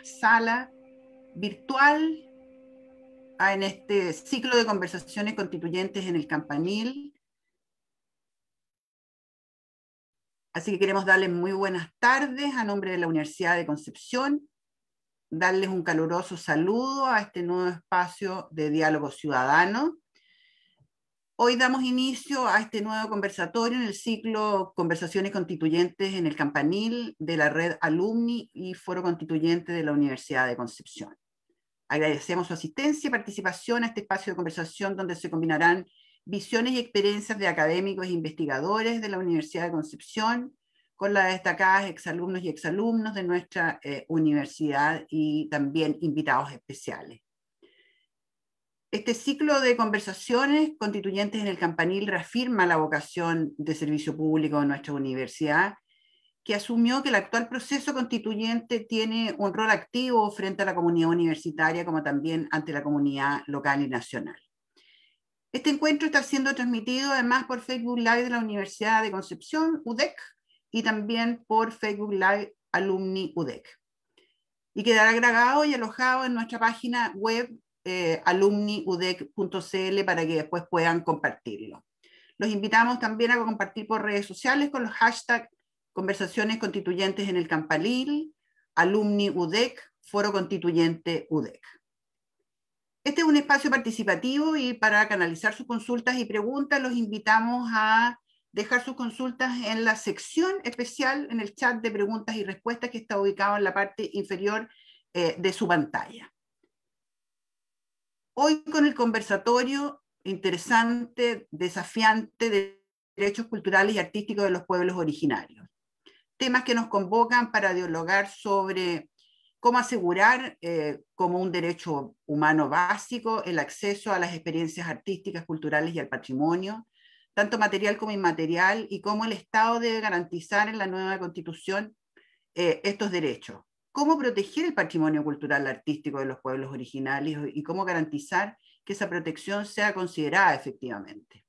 sala virtual en este ciclo de conversaciones constituyentes en el Campanil. Así que queremos darles muy buenas tardes a nombre de la Universidad de Concepción, darles un caluroso saludo a este nuevo espacio de diálogo ciudadano. Hoy damos inicio a este nuevo conversatorio en el ciclo Conversaciones Constituyentes en el Campanil de la Red Alumni y Foro Constituyente de la Universidad de Concepción. Agradecemos su asistencia y participación a este espacio de conversación donde se combinarán visiones y experiencias de académicos e investigadores de la Universidad de Concepción con las destacadas exalumnos y exalumnos de nuestra universidad y también invitados especiales. Este ciclo de conversaciones constituyentes en el Campanil reafirma la vocación de servicio público de nuestra universidad, que asumió que el actual proceso constituyente tiene un rol activo frente a la comunidad universitaria, como también ante la comunidad local y nacional. Este encuentro está siendo transmitido además por Facebook Live de la Universidad de Concepción, UDEC, y también por Facebook Live Alumni UDEC. Y quedará grabado y alojado en nuestra página web alumniudec.cl para que después puedan compartirlo. Los invitamos también a compartir por redes sociales con los hashtags Conversaciones Constituyentes en el Campanil, Alumni UDEC, Foro Constituyente UDEC. Este es un espacio participativo y para canalizar sus consultas y preguntas los invitamos a dejar sus consultas en la sección especial en el chat de preguntas y respuestas que está ubicado en la parte inferior de su pantalla. Hoy con el conversatorio interesante, desafiante de derechos culturales y artísticos de los pueblos originarios. Temas que nos convocan para dialogar sobre cómo asegurar como un derecho humano básico el acceso a las experiencias artísticas, culturales y al patrimonio, tanto material como inmaterial, y cómo el Estado debe garantizar en la nueva Constitución estos derechos. Cómo proteger el patrimonio cultural artístico de los pueblos originarios y cómo garantizar que esa protección sea considerada efectivamente.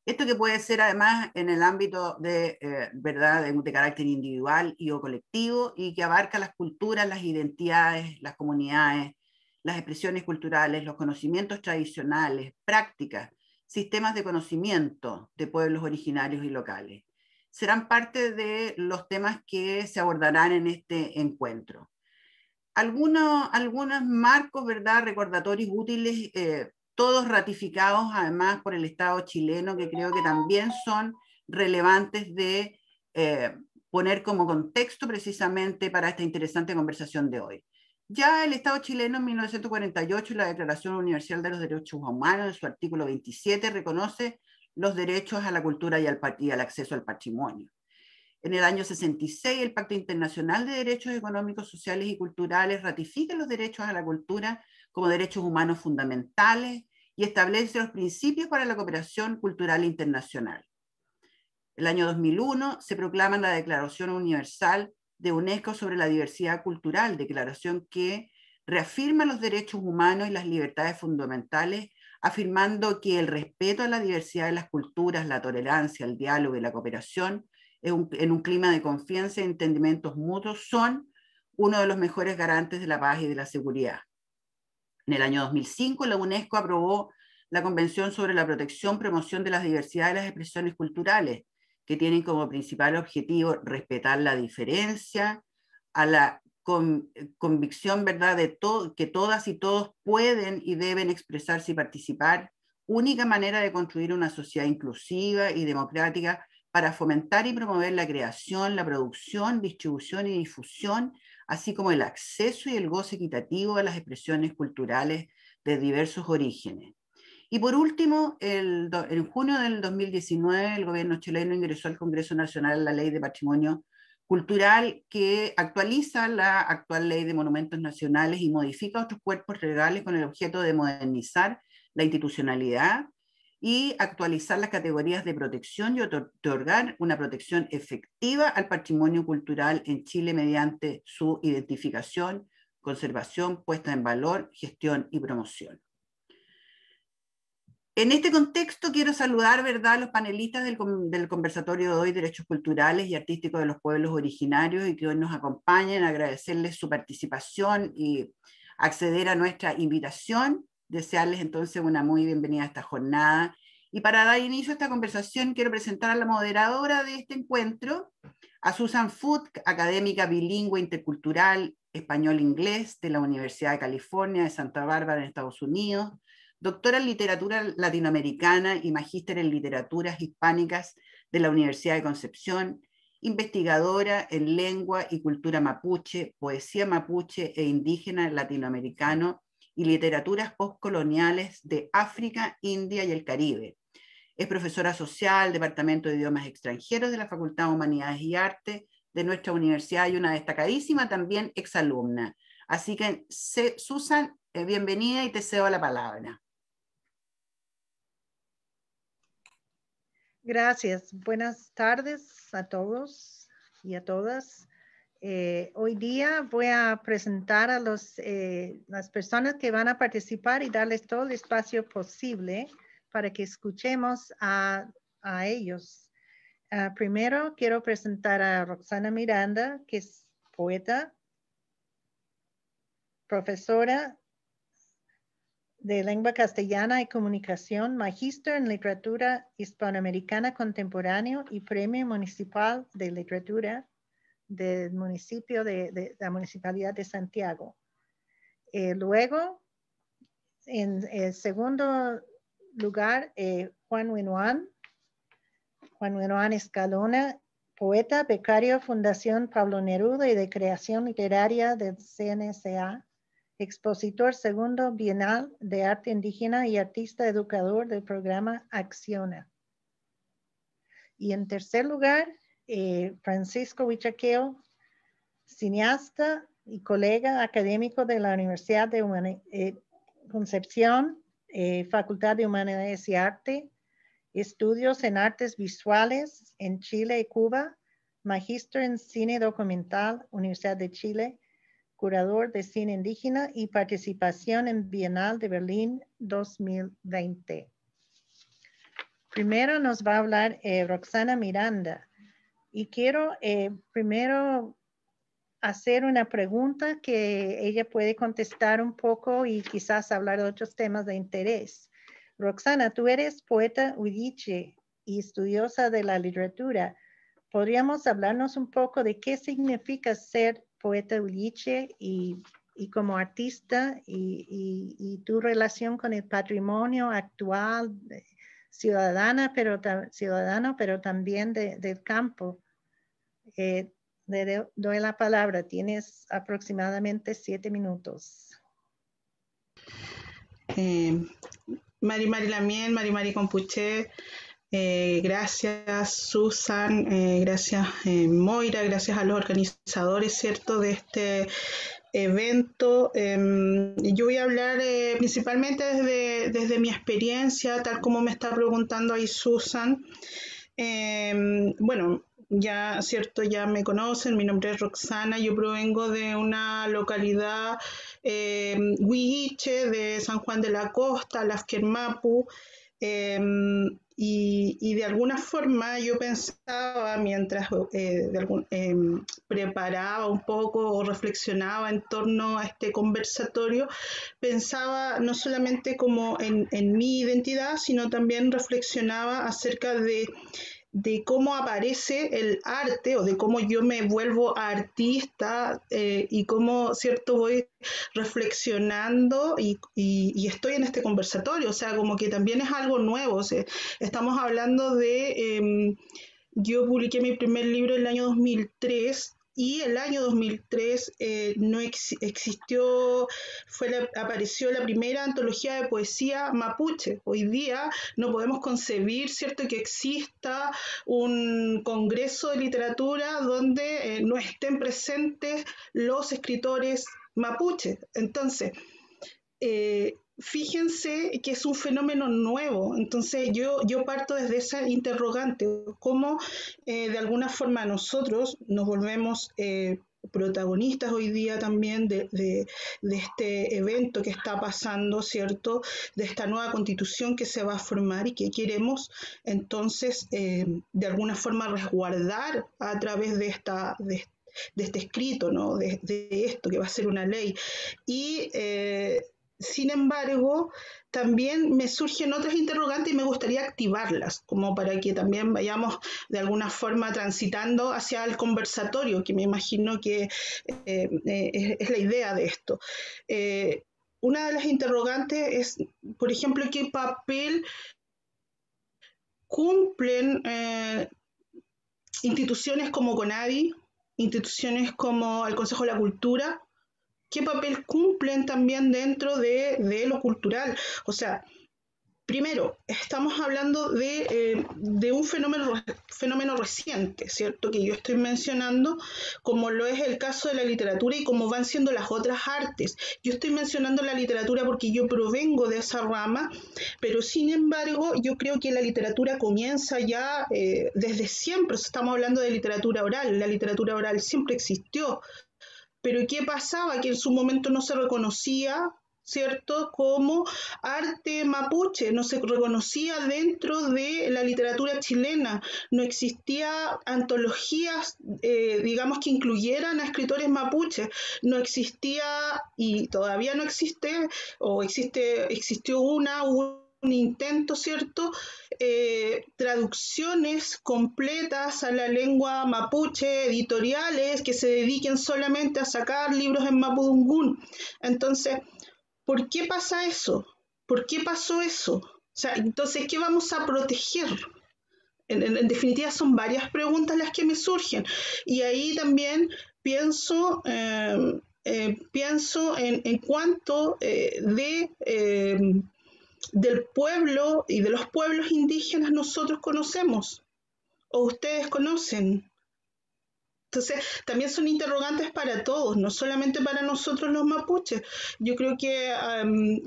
Esto que puede ser además en el ámbito ¿verdad? de carácter individual y o colectivo y que abarca las culturas, las identidades, las comunidades, las expresiones culturales, los conocimientos tradicionales, prácticas, sistemas de conocimiento de pueblos originarios y locales. Serán parte de los temas que se abordarán en este encuentro. Algunos marcos, ¿verdad? Recordatorios útiles, todos ratificados además por el Estado chileno, que creo que también son relevantes de poner como contexto precisamente para esta interesante conversación de hoy. Ya el Estado chileno en 1948, la Declaración Universal de los Derechos Humanos, en su artículo 27, reconoce los derechos a la cultura y al acceso al patrimonio. En el año 66, el Pacto Internacional de Derechos Económicos, Sociales y Culturales ratifica los derechos a la cultura como derechos humanos fundamentales y establece los principios para la cooperación cultural internacional. El año 2001 se proclama la Declaración Universal de UNESCO sobre la Diversidad Cultural, declaración que reafirma los derechos humanos y las libertades fundamentales, afirmando que el respeto a la diversidad de las culturas, la tolerancia, el diálogo y la cooperación en un clima de confianza y entendimientos mutuos son uno de los mejores garantes de la paz y de la seguridad. En el año 2005, la UNESCO aprobó la Convención sobre la Protección, Promoción de las Diversidades de las Expresiones Culturales, que tienen como principal objetivo respetar la diferencia, a la convicción, ¿verdad?, de que todas y todos pueden y deben expresarse y participar, única manera de construir una sociedad inclusiva y democrática para fomentar y promover la creación, la producción, distribución y difusión, así como el acceso y el goce equitativo a las expresiones culturales de diversos orígenes. Y por último, en junio del 2019, el gobierno chileno ingresó al Congreso Nacional la Ley de Patrimonio Cultural, que actualiza la actual Ley de Monumentos Nacionales y modifica otros cuerpos legales con el objeto de modernizar la institucionalidad y actualizar las categorías de protección y otorgar una protección efectiva al patrimonio cultural en Chile mediante su identificación, conservación, puesta en valor, gestión y promoción. En este contexto quiero saludar, ¿verdad?, a los panelistas del conversatorio de hoy, Derechos Culturales y Artísticos de los Pueblos Originarios, y que hoy nos acompañan, agradecerles su participación y acceder a nuestra invitación, desearles entonces una muy bienvenida a esta jornada. Y para dar inicio a esta conversación quiero presentar a la moderadora de este encuentro, a Susan Foote, académica bilingüe intercultural español-inglés de la Universidad de California de Santa Bárbara en Estados Unidos, doctora en literatura latinoamericana y magíster en literaturas hispánicas de la Universidad de Concepción, investigadora en lengua y cultura mapuche, poesía mapuche e indígena latinoamericano y literaturas postcoloniales de África, India y el Caribe. Es profesora asociada al Departamento de Idiomas Extranjeros de la Facultad de Humanidades y Arte de nuestra universidad y una destacadísima también exalumna. Así que, Susan, bienvenida y te cedo la palabra. Gracias. Buenas tardes a todos y a todas. Hoy día voy a presentar a las personas que van a participar y darles todo el espacio posible para que escuchemos a ellos. Primero quiero presentar a Roxana Miranda, que es poeta, profesora de lengua castellana y comunicación, magíster en literatura hispanoamericana contemporánea y premio municipal de literatura del municipio de la Municipalidad de Santiago. Luego, en el segundo lugar, Juan Winoan Escalona, poeta, becario Fundación Pablo Neruda y de creación literaria del CNSA, expositor segundo Bienal de Arte Indígena y artista educador del programa Acciona. Y en tercer lugar, Francisco Huichaqueo, cineasta y colega académico de la Universidad de Concepción, Facultad de Humanidades y Arte, estudios en artes visuales en Chile y Cuba, magíster en cine documental, Universidad de Chile, curador de cine indígena y participación en Bienal de Berlín 2020. Primero nos va a hablar Roxana Miranda y quiero primero hacer una pregunta que ella puede contestar un poco y quizás hablar de otros temas de interés. Roxana, tú eres poeta huilliche y estudiosa de la literatura. ¿Podríamos hablarnos un poco de qué significa ser poeta huilliche y como artista y tu relación con el patrimonio actual ciudadano, pero también del campo? Le doy la palabra. Tienes aproximadamente 7 minutos. Mari Lamien, Mari Compuche, gracias Susan, gracias Moira, gracias a los organizadores, ¿cierto?, de este evento. Yo voy a hablar principalmente desde mi experiencia, tal como me está preguntando ahí Susan. Bueno, ya, ¿cierto?, ya me conocen, mi nombre es Roxana, yo provengo de una localidad huilliche de San Juan de la Costa, Lasquermapu, y de alguna forma yo pensaba mientras preparaba un poco o reflexionaba en torno a este conversatorio, pensaba no solamente como en mi identidad, sino también reflexionaba acerca de cómo aparece el arte o de cómo yo me vuelvo artista y cómo, ¿cierto?, voy reflexionando y estoy en este conversatorio, o sea, como que también es algo nuevo, o sea, estamos hablando de, yo publiqué mi primer libro en el año 2003 y el año 2003 no existió, apareció la primera antología de poesía mapuche. Hoy día no podemos concebir, ¿cierto?, que exista un congreso de literatura donde no estén presentes los escritores mapuche. Entonces, fíjense que es un fenómeno nuevo, entonces yo parto desde esa interrogante, cómo de alguna forma nosotros nos volvemos protagonistas hoy día también de este evento que está pasando, ¿cierto? De esta nueva constitución que se va a formar y que queremos entonces de alguna forma resguardar a través de este escrito, ¿no? De esto que va a ser una ley. Y sin embargo, también me surgen otras interrogantes y me gustaría activarlas, como para que también vayamos de alguna forma transitando hacia el conversatorio, que me imagino que es la idea de esto. Una de las interrogantes es, por ejemplo, qué papel cumplen instituciones como CONADI, instituciones como el Consejo de la Cultura, qué papel cumplen también dentro de lo cultural. O sea, primero, estamos hablando de un fenómeno reciente, ¿cierto? Que yo estoy mencionando, como lo es el caso de la literatura y como van siendo las otras artes. Yo estoy mencionando la literatura porque yo provengo de esa rama, pero sin embargo, yo creo que la literatura comienza ya desde siempre. Estamos hablando de literatura oral. La literatura oral siempre existió. Pero ¿qué pasaba? Que en su momento no se reconocía, ¿cierto?, como arte mapuche, no se reconocía dentro de la literatura chilena, no existía antologías, digamos, que incluyeran a escritores mapuches, no existía, y todavía no existe, o existió un intento, ¿cierto? Traducciones completas a la lengua mapuche, editoriales que se dediquen solamente a sacar libros en mapudungún. Entonces, ¿por qué pasa eso? ¿Por qué pasó eso? O sea, entonces, ¿qué vamos a proteger? En definitiva, son varias preguntas las que me surgen. Y ahí también pienso en cuanto del pueblo y de los pueblos indígenas nosotros conocemos o ustedes conocen. Entonces, también son interrogantes para todos, no solamente para nosotros los mapuches. Yo creo que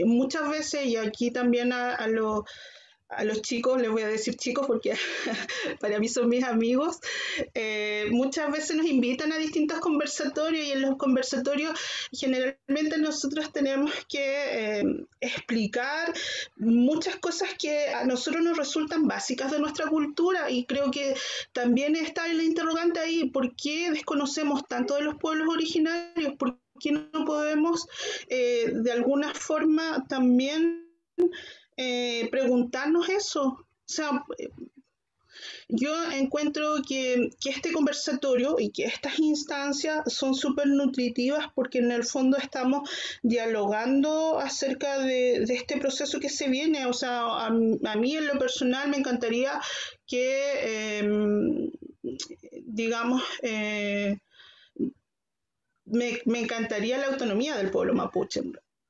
muchas veces, y aquí también a los chicos, les voy a decir chicos porque para mí son mis amigos, muchas veces nos invitan a distintos conversatorios y en los conversatorios generalmente nosotros tenemos que explicar muchas cosas que a nosotros nos resultan básicas de nuestra cultura y creo que también está la interrogante ahí, ¿por qué desconocemos tanto de los pueblos originarios? ¿Por qué no podemos de alguna forma también preguntarnos eso? O sea, yo encuentro que este conversatorio y que estas instancias son súper nutritivas porque en el fondo estamos dialogando acerca de este proceso que se viene. O sea, a mí en lo personal me encantaría que, digamos, me encantaría la autonomía del pueblo mapuche.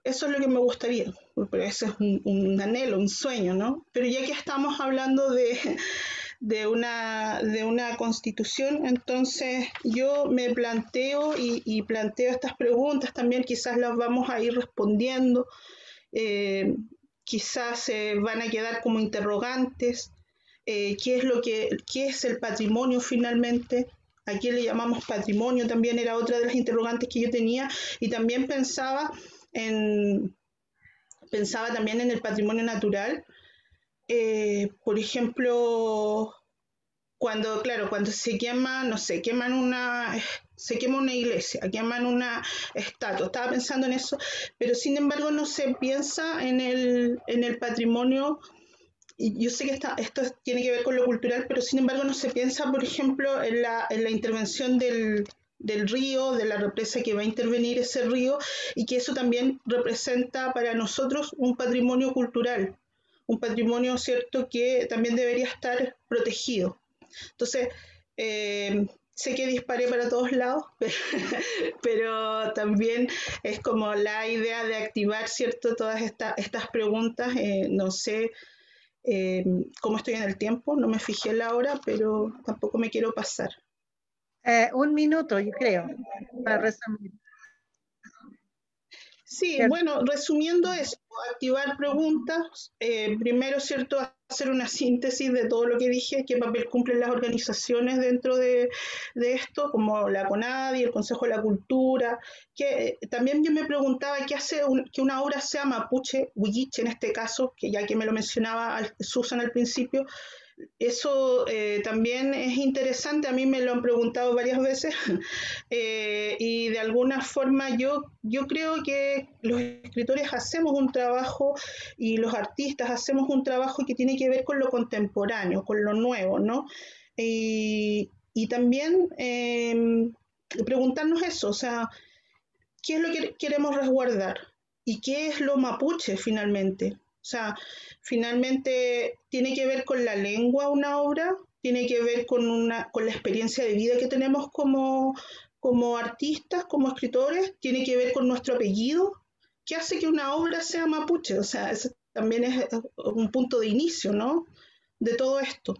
Eso es lo que me gustaría, pero ese es un anhelo, un sueño, ¿no? Pero ya que estamos hablando de una constitución, entonces yo me planteo y planteo estas preguntas también, quizás las vamos a ir respondiendo, quizás van a quedar como interrogantes, qué es el patrimonio finalmente, a qué le llamamos patrimonio, también era otra de las interrogantes que yo tenía, y también pensaba también en el patrimonio natural, por ejemplo, cuando se quema, no sé, se quema una iglesia, queman una estatua, estaba pensando en eso, pero sin embargo no se piensa en el patrimonio. Y yo sé que esto tiene que ver con lo cultural, pero sin embargo no se piensa, por ejemplo, en la intervención del río, de la represa que va a intervenir ese río, y que eso también representa para nosotros un patrimonio cultural, un patrimonio, ¿cierto?, que también debería estar protegido. Entonces, sé que disparé para todos lados, pero también es como la idea de activar, ¿cierto?, todas estas preguntas. No sé cómo estoy en el tiempo, no me fijé la hora, pero tampoco me quiero pasar. 1 minuto, yo creo, para resumir. Sí, bueno, resumiendo eso, activar preguntas, primero, ¿cierto?, hacer una síntesis de todo lo que dije, qué papel cumplen las organizaciones dentro de esto, como la CONADI, el Consejo de la Cultura, que también yo me preguntaba qué hace que una obra sea mapuche, huilliche en este caso, que ya que me lo mencionaba Susan al principio. Eso también es interesante, a mí me lo han preguntado varias veces y de alguna forma yo creo que los escritores hacemos un trabajo y los artistas hacemos un trabajo que tiene que ver con lo contemporáneo, con lo nuevo, ¿no? Y también preguntarnos eso, o sea, ¿qué es lo que queremos resguardar? ¿Y qué es lo mapuche finalmente? O sea, finalmente tiene que ver con la lengua una obra, tiene que ver con la experiencia de vida que tenemos como artistas, como escritores, tiene que ver con nuestro apellido. ¿Qué hace que una obra sea mapuche? O sea, ese también es un punto de inicio, ¿no? De todo esto.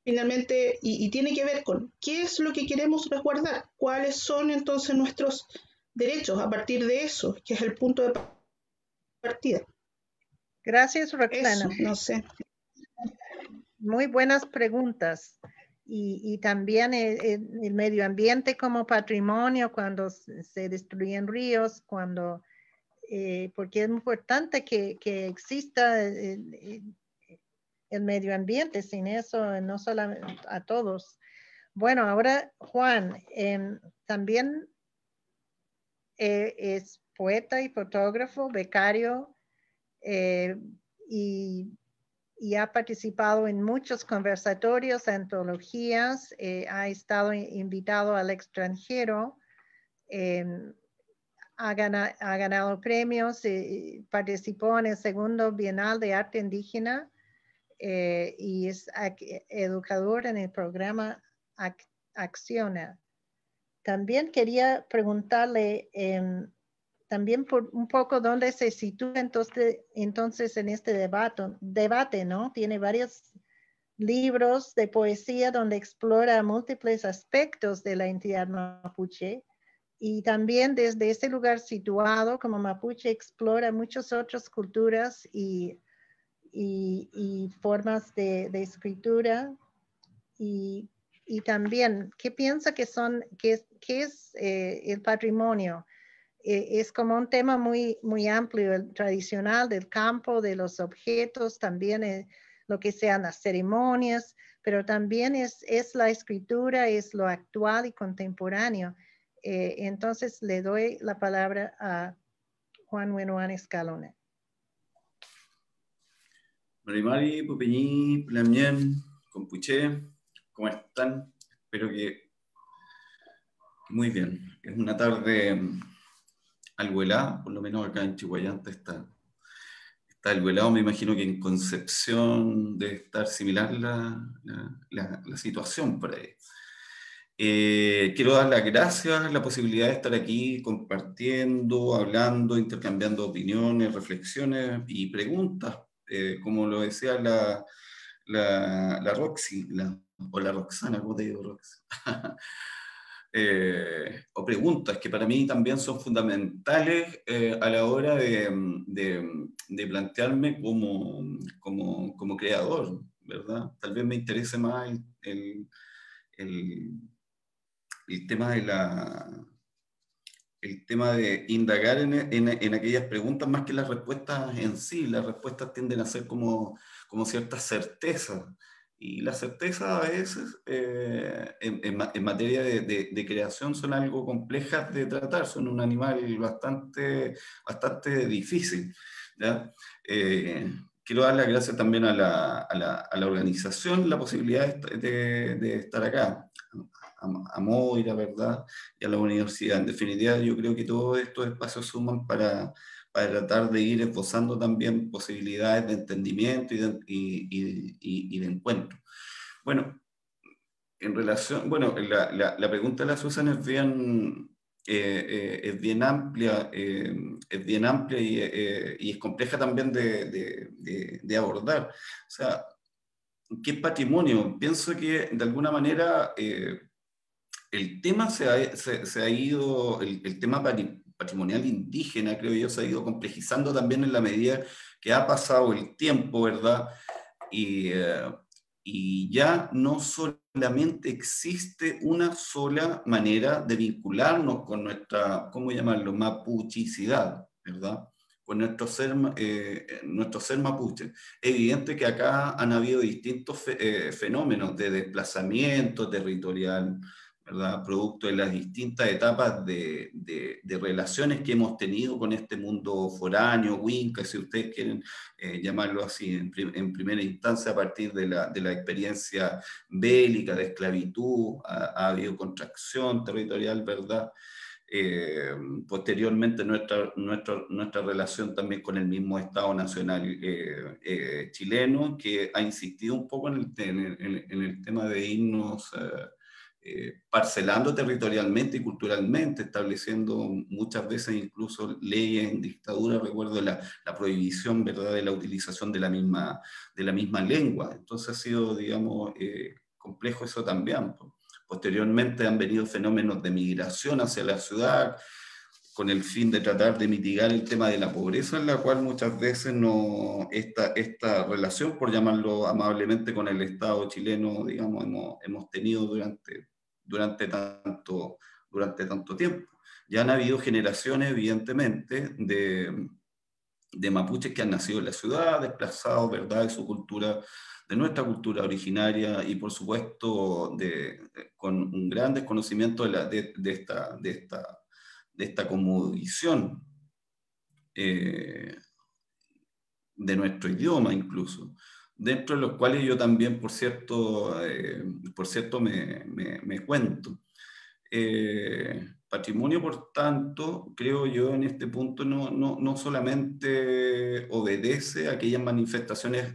Finalmente, y tiene que ver con qué es lo que queremos resguardar, cuáles son entonces nuestros derechos a partir de eso, que es el punto de partida. Gracias, Roxana. Eso, no sé. Muy buenas preguntas. Y también el medio ambiente como patrimonio, cuando se destruyen ríos, porque es importante que exista el medio ambiente, sin eso no solamente a todos. Bueno, ahora Juan, también es poeta y fotógrafo, becario, y ha participado en muchos conversatorios, antologías, ha estado invitado al extranjero, ha ganado premios, participó en el segundo Bienal de Arte Indígena y es educador en el programa Acciona. También quería preguntarle también por un poco dónde se sitúa entonces en este debate, ¿no? Tiene varios libros de poesía donde explora múltiples aspectos de la identidad mapuche y también desde ese lugar situado como mapuche explora muchas otras culturas y formas de escritura y también, ¿qué piensa que es el patrimonio? Es como un tema muy, muy amplio, el tradicional del campo, de los objetos, también lo que sean las ceremonias, pero también es la escritura, es lo actual y contemporáneo. Entonces le doy la palabra a Juan Wenoan Escalona. Marimari, Pupeñí, Plamien, Compuché, ¿cómo están? Espero que muy bien. Es una tarde algo helada, por lo menos acá en Chihuayante está algo helado. Me imagino que en Concepción debe estar similar la situación por ahí. Quiero dar las gracias, la posibilidad de estar aquí compartiendo, hablando, intercambiando opiniones, reflexiones y preguntas. Como lo decía la Roxy, o la Roxana, ¿cómo te digo, Roxy? O preguntas que para mí también son fundamentales a la hora de plantearme como creador, ¿verdad? Tal vez me interese más el tema el tema de indagar en aquellas preguntas más que las respuestas en sí. Las respuestas tienden a ser como ciertas certezas. Y las certezas a veces en materia de creación son algo complejas de tratar, son un animal bastante difícil, ¿ya? Quiero dar las gracias también a la organización, la posibilidad de estar acá, a Moira, ¿verdad? Y a la universidad. En definitiva, yo creo que todos estos espacios suman para tratar de ir esbozando también posibilidades de entendimiento y de encuentro. Bueno, en relación, bueno, la pregunta de la Susan es bien amplia, y es compleja también de abordar. O sea, ¿qué patrimonio? Pienso que de alguna manera el tema se ha ido, el tema patrimonial indígena, creo yo, se ha ido complejizando también en la medida que ha pasado el tiempo, ¿verdad? Y ya no solamente existe una sola manera de vincularnos con nuestra, ¿cómo llamarlo?, mapuchicidad, ¿verdad? Con nuestro ser mapuche. Es evidente que acá han habido distintos fenómenos de desplazamiento territorial, ¿verdad? Producto de las distintas etapas de relaciones que hemos tenido con este mundo foráneo, Winca, si ustedes quieren llamarlo así, en primera instancia a partir de la experiencia bélica, de esclavitud, ha habido contracción territorial, ¿verdad? Posteriormente nuestra relación también con el mismo Estado Nacional chileno, que ha insistido un poco en el tema de irnos parcelando territorialmente y culturalmente, estableciendo muchas veces incluso leyes en dictadura. Recuerdo la prohibición, ¿verdad?, de la utilización de la misma lengua. Entonces ha sido, digamos, complejo eso también. Posteriormente han venido fenómenos de migración hacia la ciudad, con el fin de tratar de mitigar el tema de la pobreza, en la cual muchas veces esta relación, por llamarlo amablemente, con el Estado chileno, digamos, hemos tenido durante tanto tiempo. Ya han habido generaciones, evidentemente, de mapuches que han nacido en la ciudad, desplazados, ¿verdad?, de su cultura, de nuestra cultura originaria, y por supuesto con un gran desconocimiento de esta cosmovisión de nuestro idioma incluso, dentro de los cuales yo también, por cierto, me cuento. Patrimonio, por tanto, creo yo en este punto no solamente obedece a aquellas manifestaciones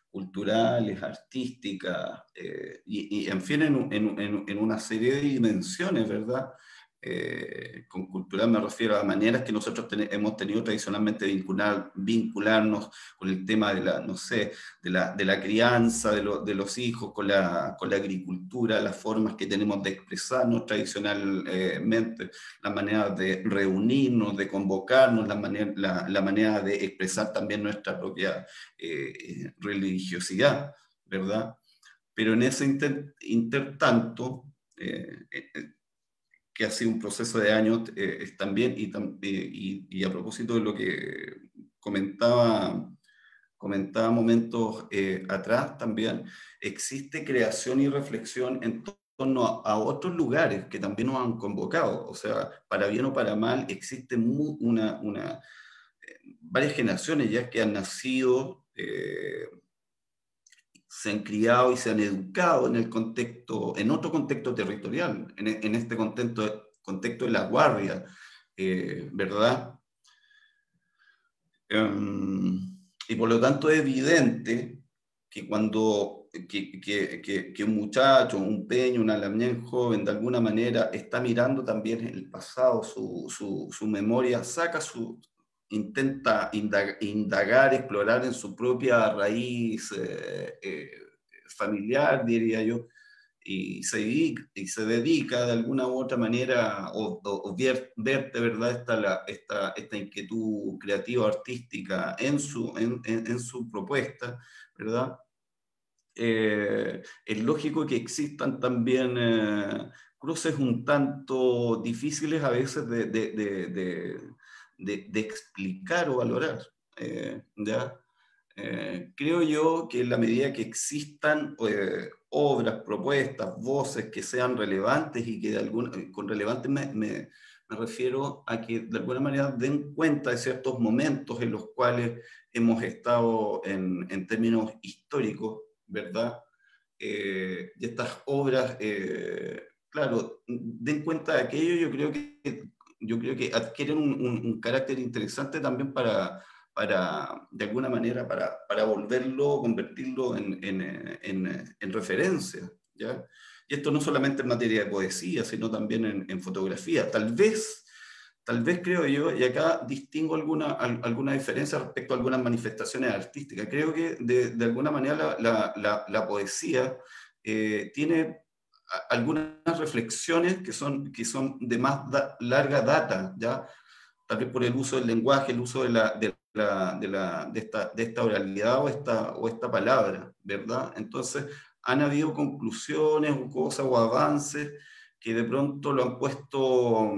culturales, artísticas, y en fin, en una serie de dimensiones, ¿verdad? Con cultural me refiero a maneras que nosotros hemos tenido tradicionalmente vincularnos con el tema de la crianza de los hijos, con la agricultura, las formas que tenemos de expresarnos tradicionalmente, las maneras de reunirnos, de convocarnos, la manera de expresar también nuestra propia religiosidad, ¿verdad? Pero en ese intertanto, que ha sido un proceso de años también, y a propósito de lo que comentaba momentos atrás también, existe creación y reflexión en torno a otros lugares que también nos han convocado. O sea, para bien o para mal, existen varias generaciones ya que han nacido, se han criado y se han educado en otro contexto territorial, en este contexto de la guardia, ¿verdad? Y por lo tanto es evidente que cuando un muchacho, un peño, un alamien joven, de alguna manera está mirando también el pasado, su memoria, intenta indagar, explorar en su propia raíz familiar, diría yo, y se dedica de alguna u otra manera, o verte, ¿verdad?, esta inquietud creativa, artística en su propuesta, ¿verdad? Es lógico que existan también cruces un tanto difíciles a veces de explicar o valorar, ¿ya? Creo yo que en la medida que existan obras, propuestas, voces que sean relevantes, y que con relevantes me refiero a que de alguna manera den cuenta de ciertos momentos en los cuales hemos estado en términos históricos, ¿verdad? Y estas obras, claro, den cuenta de aquello. Yo creo que adquieren un carácter interesante también para de alguna manera, para volverlo, convertirlo en referencia, ¿ya? Y esto no solamente en materia de poesía, sino también en fotografía. Tal vez creo yo, y acá distingo alguna diferencia respecto a algunas manifestaciones artísticas, creo que de alguna manera la poesía tiene algunas reflexiones que son de más larga data, ¿ya? tal vez por el uso del lenguaje, el uso de esta oralidad o esta palabra, ¿verdad? Entonces, han habido conclusiones o cosas o avances que de pronto lo han puesto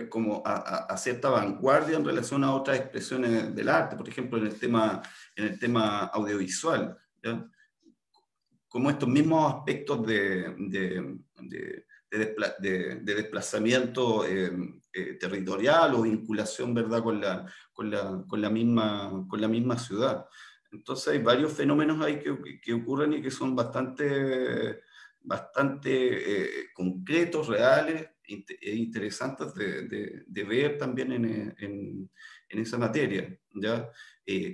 como a cierta vanguardia en relación a otras expresiones del arte, por ejemplo, en el tema audiovisual, ¿ya? Como estos mismos aspectos de desplazamiento territorial o vinculación, ¿verdad?, con la misma ciudad. Entonces hay varios fenómenos ahí que ocurren y que son bastante concretos, reales e interesantes de ver también en esa materia, ¿ya?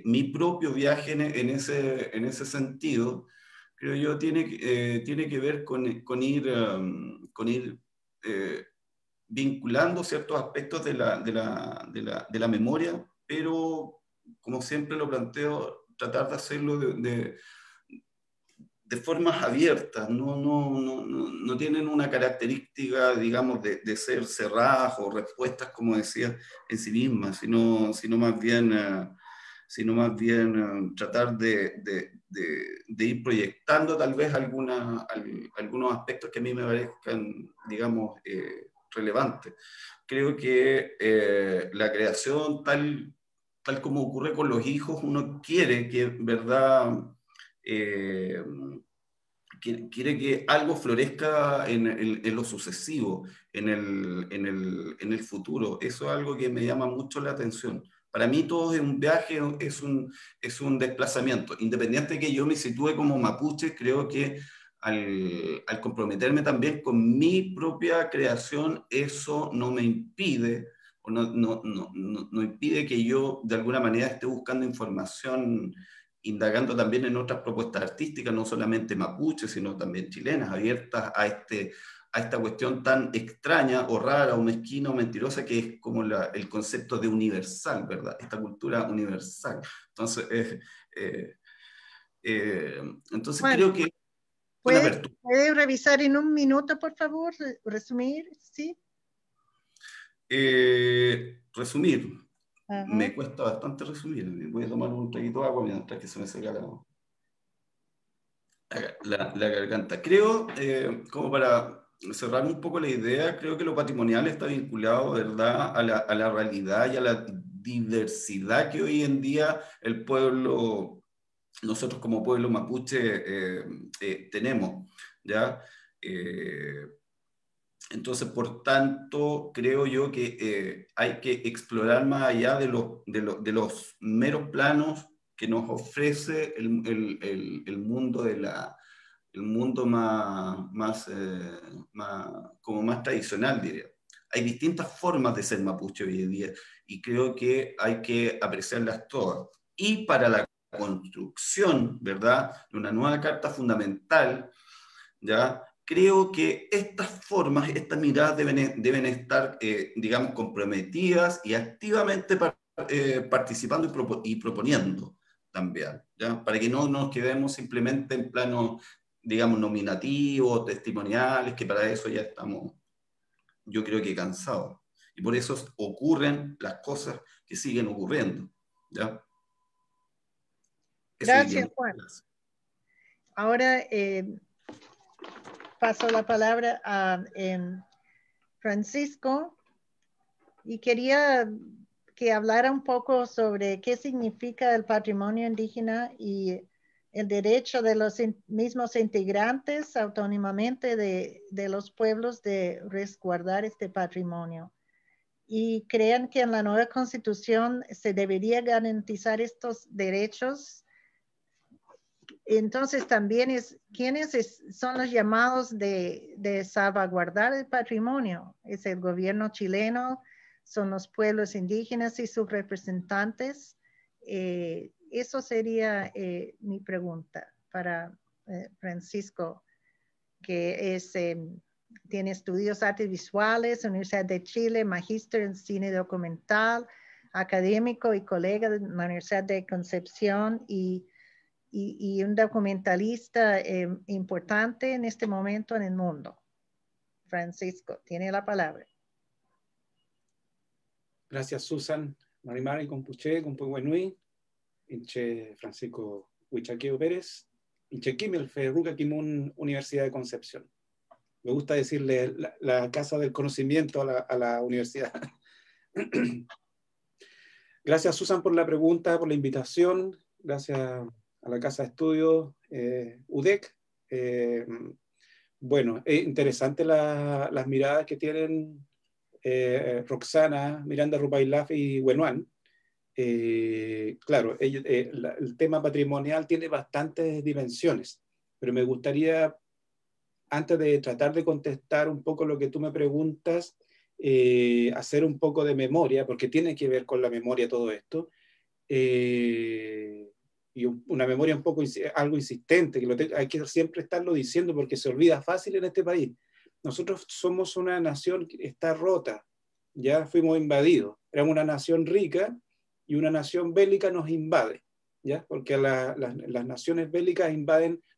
Mi propio viaje en ese sentido, creo yo, tiene que ver con ir vinculando ciertos aspectos de la memoria, pero como siempre lo planteo, tratar de hacerlo de formas abiertas, no tienen una característica, digamos, de ser cerradas o respuestas, como decía, en sí mismas, sino más bien tratar de ir proyectando tal vez algunos aspectos que a mí me parezcan, digamos, relevantes. Creo que la creación, tal como ocurre con los hijos, uno quiere que, ¿verdad?, quiere que algo florezca en lo sucesivo, en el futuro. Eso es algo que me llama mucho la atención. Para mí todo es un viaje, es un desplazamiento. Independiente de que yo me sitúe como mapuche, creo que al comprometerme también con mi propia creación, eso no me impide, o no impide que yo de alguna manera esté buscando información, indagando también en otras propuestas artísticas, no solamente mapuches, sino también chilenas, abiertas a esta cuestión tan extraña o rara o mezquina o mentirosa que es como el concepto de universal, ¿verdad? Esta cultura universal. Entonces, entonces Juan, creo que una ¿puede apertura. revisar en un minuto, por favor? Resumir, ¿sí? Resumir. Ajá. Me cuesta bastante resumir. Voy a tomar un traguito de agua mientras que se me seca la garganta. Creo, como para cerrar un poco la idea, creo que lo patrimonial está vinculado, ¿verdad?, a la realidad y a la diversidad que hoy en día nosotros como pueblo mapuche tenemos, ¿ya? Entonces, por tanto, creo yo que hay que explorar más allá de los meros planos que nos ofrece el mundo el mundo como más tradicional, diría. Hay distintas formas de ser mapuche hoy en día y creo que hay que apreciarlas todas. Y para la construcción, ¿verdad?, de una nueva carta fundamental, ¿ya?, creo que estas formas, estas miradas deben estar, digamos, comprometidas y activamente participando y proponiendo también, ¿ya?, para que no nos quedemos simplemente en planos, digamos, nominativos, testimoniales, que para eso ya estamos, yo creo que cansados. Y por eso ocurren las cosas que siguen ocurriendo, ¿ya? Eso Gracias, diría. Juan. Ahora paso la palabra a Francisco y quería que hablara un poco sobre qué significa el patrimonio indígena y el derecho de los mismos integrantes autónomamente de los pueblos de resguardar este patrimonio. Y creen que en la nueva constitución se debería garantizar estos derechos. Entonces también ¿quiénes son los llamados de salvaguardar el patrimonio? Es el gobierno chileno, son los pueblos indígenas y sus representantes. Eso sería mi pregunta para Francisco, que tiene estudios artes visuales, Universidad de Chile, magíster en cine documental, académico y colega de la Universidad de Concepción y un documentalista importante en este momento en el mundo. Francisco, tiene la palabra. Gracias, Susan. Marimari, Compuche, Compuenui, Inche Francisco Huichaqueo Pérez, Inche Kimel, Ferruca Kimun, Universidad de Concepción. Me gusta decirle la casa del conocimiento a la universidad. Gracias, Susan, por la pregunta, por la invitación. Gracias a la Casa de Estudios UDEC. Bueno, es interesante las miradas que tienen Roxana, Miranda Rupailaf y Wenuan. Claro, el tema patrimonial tiene bastantes dimensiones, pero me gustaría, antes de tratar de contestar un poco lo que tú me preguntas, hacer un poco de memoria, porque tiene que ver con la memoria todo esto, y una memoria un poco, algo insistente, que hay que siempre estarlo diciendo porque se olvida fácil en este país. Nosotros somos una nación que está rota, ya fuimos invadidos, éramos una nación rica y una nación bélica nos invade, ¿ya? Porque las naciones bélicas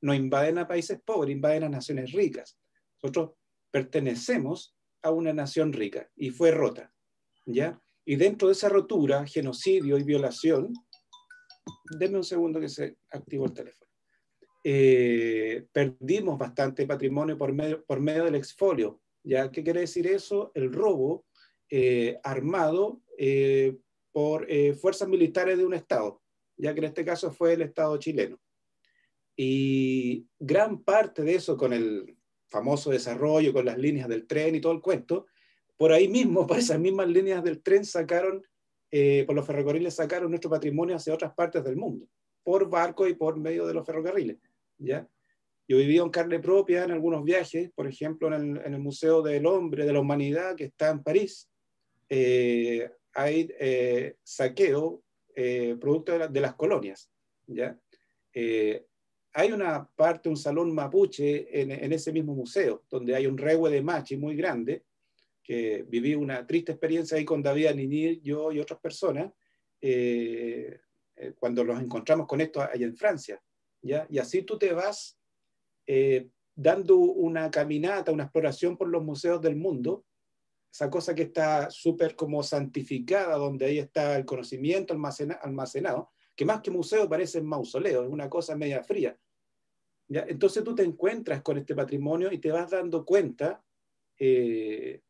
no invaden a países pobres, invaden a naciones ricas. Nosotros pertenecemos a una nación rica y fue rota, ¿ya? Y dentro de esa rotura, genocidio y violación, denme un segundo que se activó el teléfono, perdimos bastante patrimonio por medio del exfolio, ¿ya? ¿Qué quiere decir eso? El robo armado por fuerzas militares de un Estado, ya que en este caso fue el Estado chileno. Y gran parte de eso, con el famoso desarrollo, con las líneas del tren y todo el cuento, por ahí mismo, por esas mismas líneas del tren sacaron, por los ferrocarriles sacaron nuestro patrimonio hacia otras partes del mundo, por barco y por medio de los ferrocarriles, ¿ya? Yo viví en carne propia en algunos viajes, por ejemplo en el Museo del Hombre, de la Humanidad, que está en París. Hay saqueo producto de las colonias, ¿ya? Hay una parte, un salón mapuche en ese mismo museo, donde hay un rehue de machi muy grande, que viví una triste experiencia ahí con David Aninir, yo y otras personas, cuando nos encontramos con esto allá en Francia, ¿ya? Y así tú te vas dando una caminata, una exploración por los museos del mundo, esa cosa que está súper como santificada, donde ahí está el conocimiento almacenado, que más que museo parece mausoleo, es una cosa media fría, ¿ya? Entonces tú te encuentras con este patrimonio y te vas dando cuenta que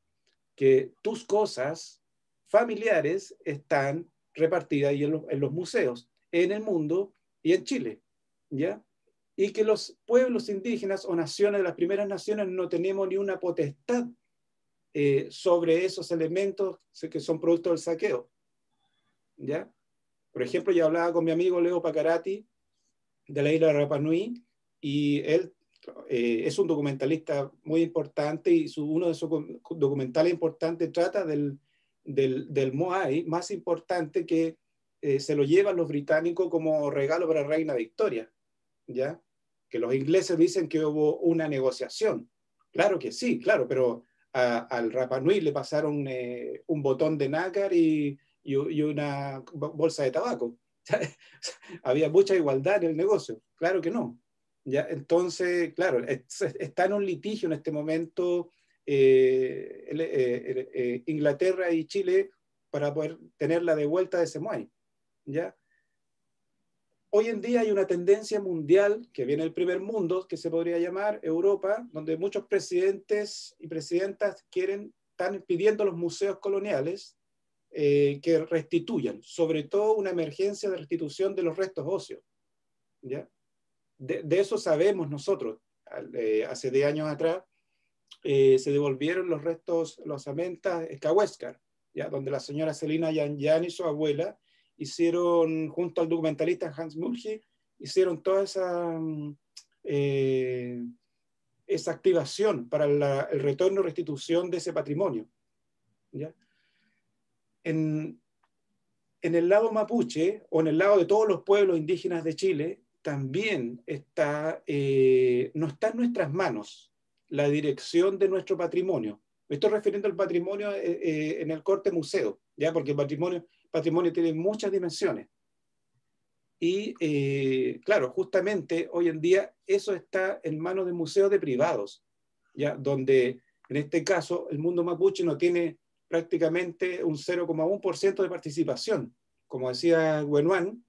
tus cosas familiares están repartidas ahí en los museos, en el mundo y en Chile, ¿ya? Y que los pueblos indígenas o naciones de las primeras naciones no tenemos ni una potestad sobre esos elementos que son producto del saqueo, ¿ya? Por ejemplo, yo hablaba con mi amigo Leo Pacarati de la isla de Rapa Nui, y él es un documentalista muy importante, y uno de sus documentales importantes trata del Moai más importante, que se lo llevan los británicos como regalo para Reina Victoria, ¿ya? Que los ingleses dicen que hubo una negociación. Claro que sí, claro, pero al Rapa Nui le pasaron un botón de nácar y una bolsa de tabaco. Había mucha igualdad en el negocio. Claro que no. ¿Ya? Entonces, claro, está en un litigio en este momento Inglaterra y Chile para poder tenerla de vuelta de ese muay, ¿ya? Hoy en día hay una tendencia mundial que viene del primer mundo, que se podría llamar Europa, donde muchos presidentes y presidentas están pidiendo a los museos coloniales que restituyan, sobre todo una emergencia de restitución de los restos óseos, ¿ya? De eso sabemos nosotros. Hace 10 años atrás se devolvieron los restos, los amentas Escahuéscar, ¿ya? Donde la señora Celina Yanyan y su abuela hicieron, junto al documentalista Hans Mulgi, hicieron toda esa activación para el retorno y restitución de ese patrimonio, ¿ya? En el lado mapuche, o en el lado de todos los pueblos indígenas de Chile, también no está en nuestras manos la dirección de nuestro patrimonio. Me estoy refiriendo al patrimonio en el corte museo, ¿ya? Porque el patrimonio tiene muchas dimensiones. Y claro, justamente hoy en día eso está en manos de museos de privados, ¿ya? Donde en este caso el mundo mapuche no tiene prácticamente un 0,1% de participación. Como decía Wenwan,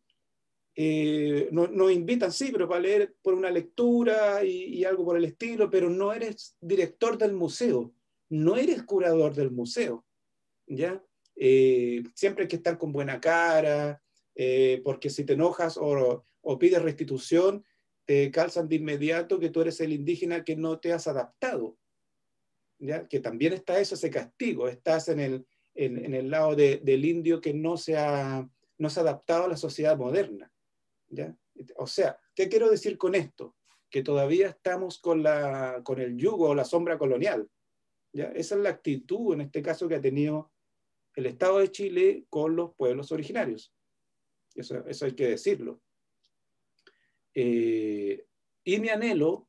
nos invitan, sí, pero para leer por una lectura y algo por el estilo, pero no eres director del museo, no eres curador del museo, ¿ya? Siempre hay que estar con buena cara, porque si te enojas o pides restitución, te calzan de inmediato que tú eres el indígena que no te has adaptado, ¿ya? Que también está eso, ese castigo, estás en el lado del indio que no se ha adaptado a la sociedad moderna, ¿ya? O sea, ¿qué quiero decir con esto? Que todavía estamos con el yugo o la sombra colonial, ¿ya? Esa es la actitud, en este caso, que ha tenido el Estado de Chile con los pueblos originarios. Eso hay que decirlo. Y mi anhelo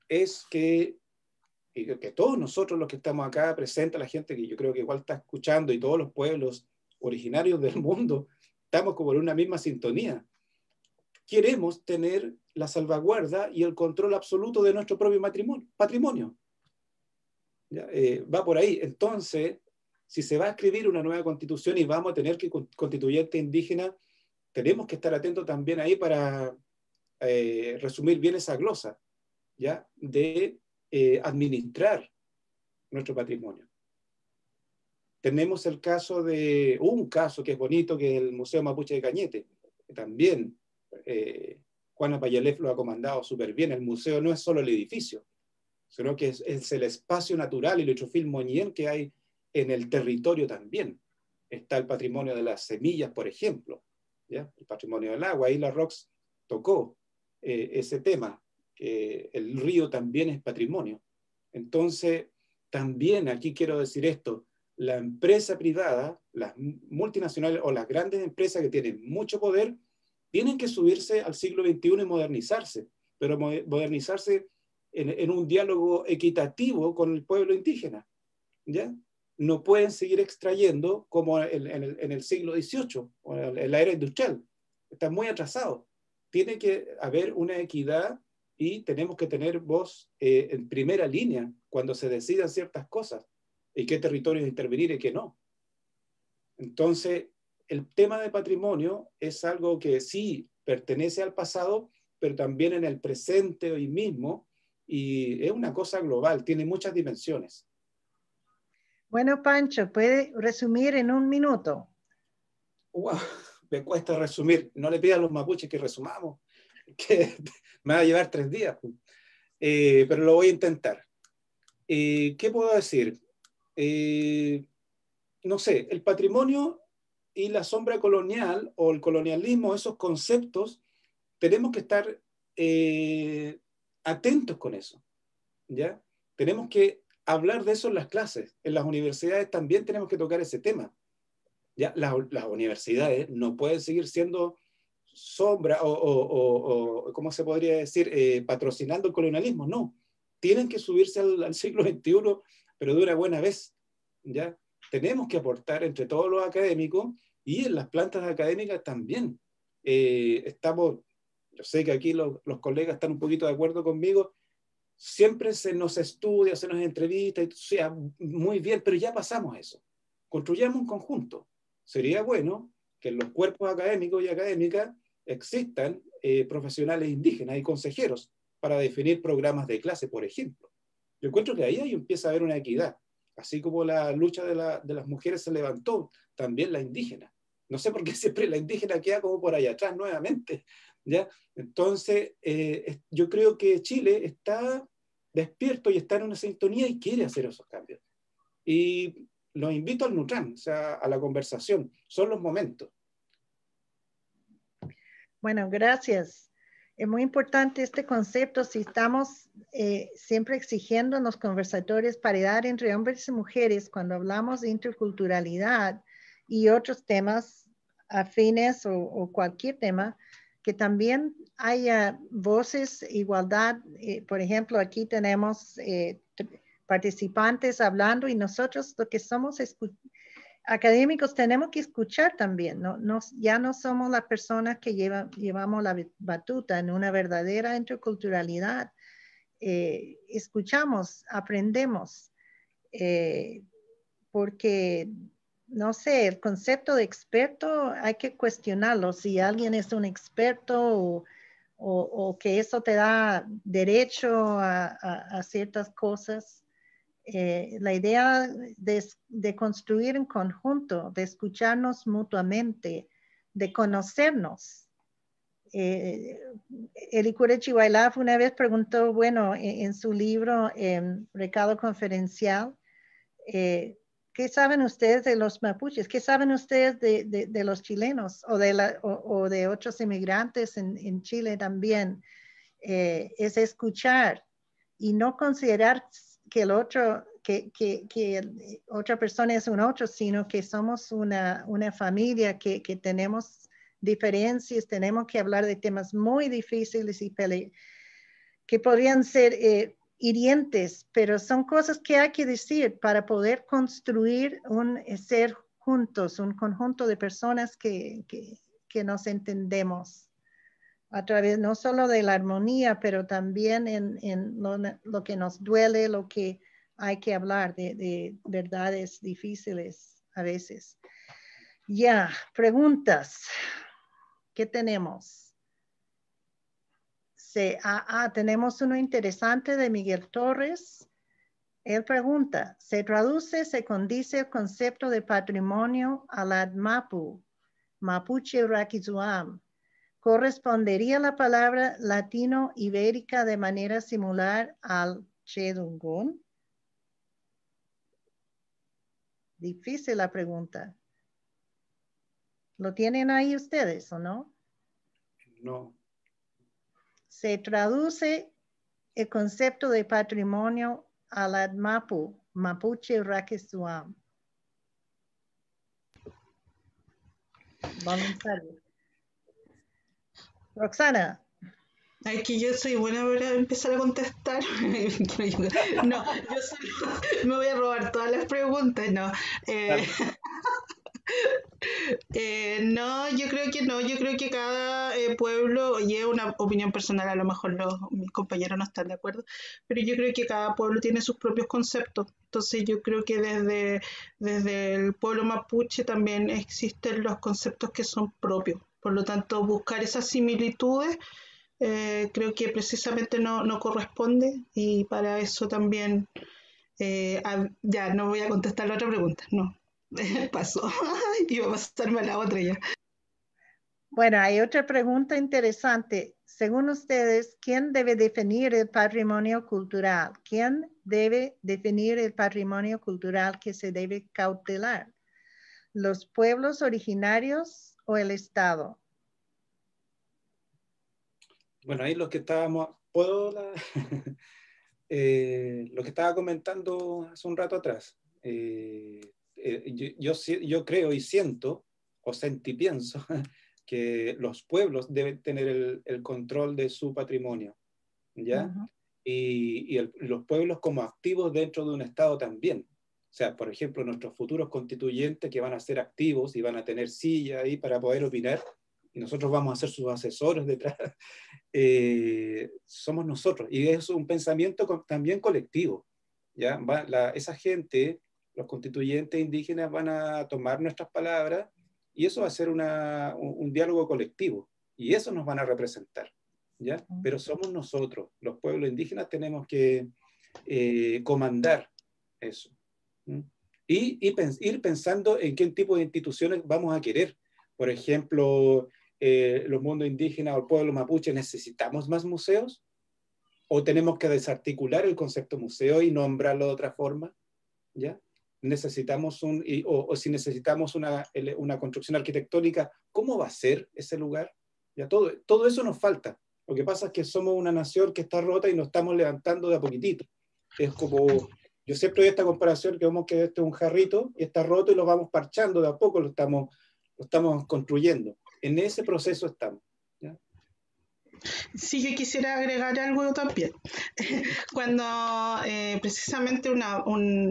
es que todos nosotros los que estamos acá presentes, la gente que yo creo que igual está escuchando y todos los pueblos originarios del mundo, estamos como en una misma sintonía. Queremos tener la salvaguarda y el control absoluto de nuestro propio patrimonio. ¿Ya? Va por ahí. Entonces, si se va a escribir una nueva constitución y vamos a tener que constituyente indígena, tenemos que estar atentos también ahí para resumir bien esa glosa, ¿ya? De administrar nuestro patrimonio. Tenemos un caso que es bonito, que es el Museo Mapuche de Cañete, que también Juana Payalef lo ha comandado súper bien. El museo no es solo el edificio, sino que es el espacio natural y el Etrofil Moñien que hay en el territorio también. Está el patrimonio de las semillas, por ejemplo, ¿ya? El patrimonio del agua. Ahí la Rox tocó ese tema, que el río también es patrimonio. Entonces, también aquí quiero decir esto, la empresa privada, las multinacionales o las grandes empresas que tienen mucho poder, tienen que subirse al siglo XXI y modernizarse, pero modernizarse en un diálogo equitativo con el pueblo indígena, ¿ya? No pueden seguir extrayendo como en el siglo XVIII, o en la era industrial. Están muy atrasados. Tiene que haber una equidad y tenemos que tener voz en primera línea cuando se decidan ciertas cosas y qué territorios intervenir y qué no. Entonces, el tema de patrimonio es algo que sí pertenece al pasado, pero también en el presente hoy mismo, y es una cosa global, tiene muchas dimensiones. Bueno, Pancho, ¿puede resumir en un minuto? Wow, me cuesta resumir. No le pidan a los mapuches que resumamos, que me va a llevar 3 días. Pero lo voy a intentar. ¿Qué puedo decir? No sé, el patrimonio y la sombra colonial o el colonialismo, esos conceptos, tenemos que estar atentos con eso, ¿ya? Tenemos que hablar de eso en las clases. En las universidades también tenemos que tocar ese tema. ¿Ya? Las universidades no pueden seguir siendo sombra o ¿cómo se podría decir? Patrocinando el colonialismo. No, tienen que subirse al siglo XXI, pero de una buena vez, ¿ya? Tenemos que aportar entre todos los académicos y en las plantas académicas también. Yo sé que aquí los colegas están un poquito de acuerdo conmigo, siempre se nos estudia, se nos entrevista, y sea muy bien, pero ya pasamos eso. Construyamos un conjunto. Sería bueno que en los cuerpos académicos y académicas existan profesionales indígenas y consejeros para definir programas de clase, por ejemplo. Yo encuentro que ahí empieza a haber una equidad. Así como la lucha de las mujeres se levantó, también la indígena. No sé por qué siempre la indígena queda como por allá atrás nuevamente, ¿ya? Entonces, yo creo que Chile está despierto y está en una sintonía y quiere hacer esos cambios. Y los invito al Nutran, o sea, a la conversación. Son los momentos. Bueno, gracias. Es muy importante este concepto. Si estamos siempre exigiendo en los conversatorios paridad entre hombres y mujeres, cuando hablamos de interculturalidad y otros temas afines o cualquier tema, que también haya voces, igualdad. Por ejemplo, aquí tenemos participantes hablando y nosotros lo que somos académicos tenemos que escuchar también, ya no somos las personas que llevamos la batuta en una verdadera interculturalidad. Escuchamos, aprendemos. porque, no sé, el concepto de experto hay que cuestionarlo. Si alguien es un experto o que eso te da derecho a ciertas cosas. La idea de construir en conjunto, de escucharnos mutuamente, de conocernos. Elikure Chihuahilaf una vez preguntó, bueno, en su libro, Recado Conferencial, ¿qué saben ustedes de los mapuches? ¿Qué saben ustedes de los chilenos o de otros inmigrantes en Chile también? Es escuchar y no considerar que el otro, que otra persona es un otro, sino que somos una familia que tenemos diferencias, tenemos que hablar de temas muy difíciles y que podrían ser hirientes, pero son cosas que hay que decir para poder construir un ser juntos, un conjunto de personas que nos entendemos a través no solo de la armonía, pero también en lo que nos duele, lo que hay que hablar de verdades difíciles a veces. Ya, preguntas. ¿Qué tenemos? Tenemos uno interesante de Miguel Torres. Él pregunta, ¿se traduce, se condice el concepto de patrimonio al Admapu, Mapuche Raquizuam? ¿Correspondería la palabra latino-ibérica de manera similar al Chedungún? Difícil la pregunta. ¿Lo tienen ahí ustedes o no? No. Se traduce el concepto de patrimonio al Admapu, Mapuche Raquizuam. Voluntario. Roxana. Ay, que yo soy buena para empezar a contestar. No, yo solo me voy a robar todas las preguntas, no. No, yo creo que no, yo creo que cada pueblo, y es una opinión personal, a lo mejor mis compañeros no están de acuerdo, pero yo creo que cada pueblo tiene sus propios conceptos. Entonces yo creo que desde el pueblo mapuche también existen los conceptos que son propios. Por lo tanto, buscar esas similitudes creo que precisamente no corresponde y para eso también, ya no voy a contestar la otra pregunta, no. Pasó. Iba a pasarme a la otra ya. Bueno, hay otra pregunta interesante. Según ustedes, ¿quién debe definir el patrimonio cultural? ¿Quién debe definir el patrimonio cultural que se debe cautelar? ¿Los pueblos originarios o el Estado? Bueno, ahí lo que estábamos, ¿puedo lo que estaba comentando hace un rato atrás? Yo creo y siento, o sentí, pienso, que los pueblos deben tener el control de su patrimonio, ¿ya? Uh-huh. Y los pueblos como activos dentro de un Estado también. O sea, por ejemplo, nuestros futuros constituyentes que van a ser activos y van a tener silla ahí para poder opinar, y nosotros vamos a ser sus asesores detrás, somos nosotros. Y es un pensamiento también colectivo, ¿ya? Esa gente, los constituyentes indígenas van a tomar nuestras palabras y eso va a ser un diálogo colectivo y eso nos van a representar, ¿ya? Pero somos nosotros, los pueblos indígenas, tenemos que comandar eso. Y ir pensando en qué tipo de instituciones vamos a querer. Por ejemplo, los mundos indígenas o el pueblo mapuche, ¿necesitamos más museos? ¿O tenemos que desarticular el concepto museo y nombrarlo de otra forma? ¿Ya? Necesitamos o si necesitamos una construcción arquitectónica, ¿cómo va a ser ese lugar? ¿Ya? Todo eso nos falta. Lo que pasa es que somos una nación que está rota y nos estamos levantando de a poquitito. Es como, yo siempre doy esta comparación que vemos que este es un jarrito y está roto y lo vamos parchando de a poco, lo estamos construyendo. En ese proceso estamos. ¿Ya? Sí, yo quisiera agregar algo también. Cuando precisamente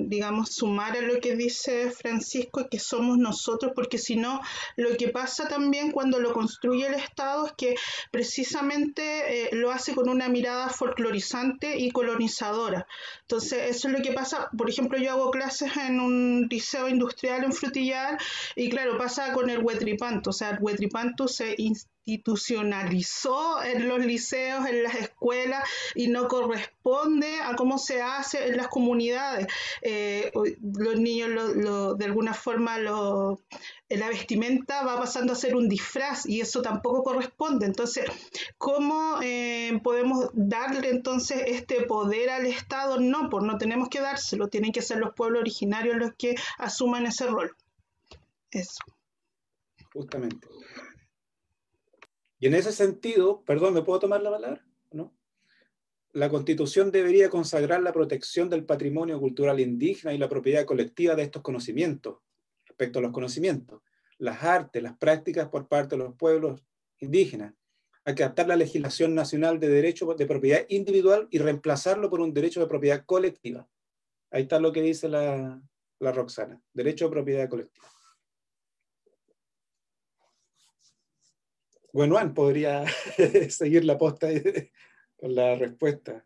digamos, sumar a lo que dice Francisco, que somos nosotros, porque si no, lo que pasa también cuando lo construye el Estado es que precisamente lo hace con una mirada folclorizante y colonizadora. Entonces, eso es lo que pasa. Por ejemplo, yo hago clases en un liceo industrial en Frutillar y claro, pasa con el Huetripanto. O sea, el Huetripanto se institucionalizó en los liceos, en las escuelas y no corresponde a cómo se hace en las comunidades. Los niños de alguna forma la vestimenta va pasando a ser un disfraz y eso tampoco corresponde. Entonces, ¿cómo podemos darle entonces este poder al Estado? No, pues no tenemos que dárselo, tienen que ser los pueblos originarios los que asuman ese rol. Eso. Justamente. Y en ese sentido, perdón, ¿me puedo tomar la palabra? ¿No? La Constitución debería consagrar la protección del patrimonio cultural indígena y la propiedad colectiva de estos conocimientos. Respecto a los conocimientos, las artes, las prácticas por parte de los pueblos indígenas. Hay que adaptar la legislación nacional de derecho de propiedad individual y reemplazarlo por un derecho de propiedad colectiva. Ahí está lo que dice la Roxana, derecho de propiedad colectiva. Bueno, Juan podría seguir la posta con la respuesta.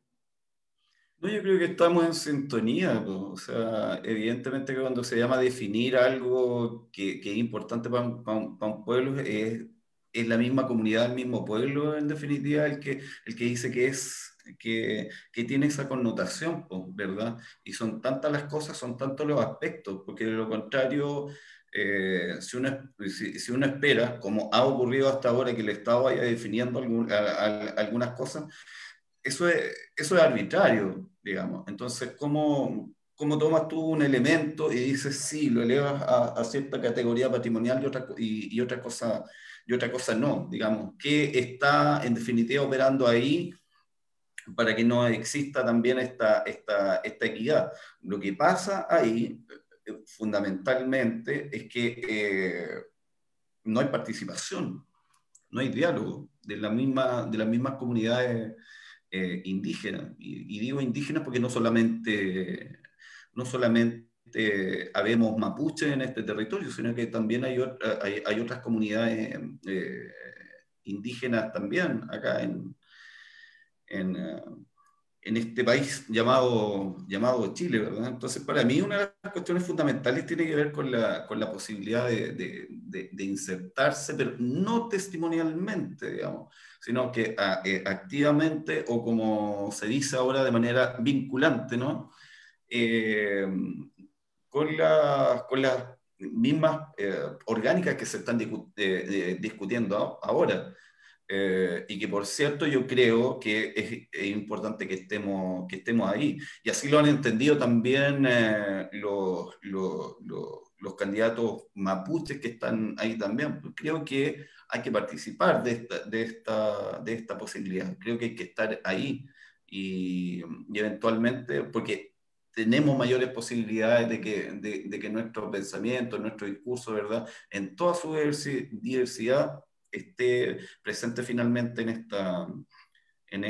No, yo creo que estamos en sintonía, po. O sea, evidentemente que cuando se llama definir algo que es importante para un pueblo, es la misma comunidad, el mismo pueblo, en definitiva, el que dice que tiene esa connotación, po, ¿verdad? Y son tantas las cosas, son tantos los aspectos, porque de lo contrario, si uno espera, como ha ocurrido hasta ahora, que el Estado vaya definiendo algunas cosas, eso es arbitrario, digamos. Entonces, ¿cómo tomas tú un elemento y dices, sí, lo elevas a cierta categoría patrimonial y otra cosa no? Digamos, ¿qué está en definitiva operando ahí para que no exista también esta equidad? Lo que pasa ahí, fundamentalmente, es que no hay participación, no hay diálogo de las mismas comunidades indígenas. Y digo indígenas porque no solamente habemos mapuches en este territorio, sino que también hay otras comunidades indígenas también acá en, eh, en este país llamado Chile, ¿verdad? Entonces, para mí una de las cuestiones fundamentales tiene que ver con la posibilidad de insertarse, pero no testimonialmente, digamos, sino que activamente o como se dice ahora de manera vinculante, ¿no? Eh, con las mismas orgánicas que se están discutiendo ahora. Y que por cierto yo creo que es importante que estemos ahí. Y así lo han entendido también los candidatos mapuches que están ahí también. Creo que hay que participar de esta posibilidad. Creo que hay que estar ahí y eventualmente, porque tenemos mayores posibilidades de que nuestro pensamiento, nuestro discurso, ¿verdad?, en toda su diversidad, esté presente finalmente en esta, en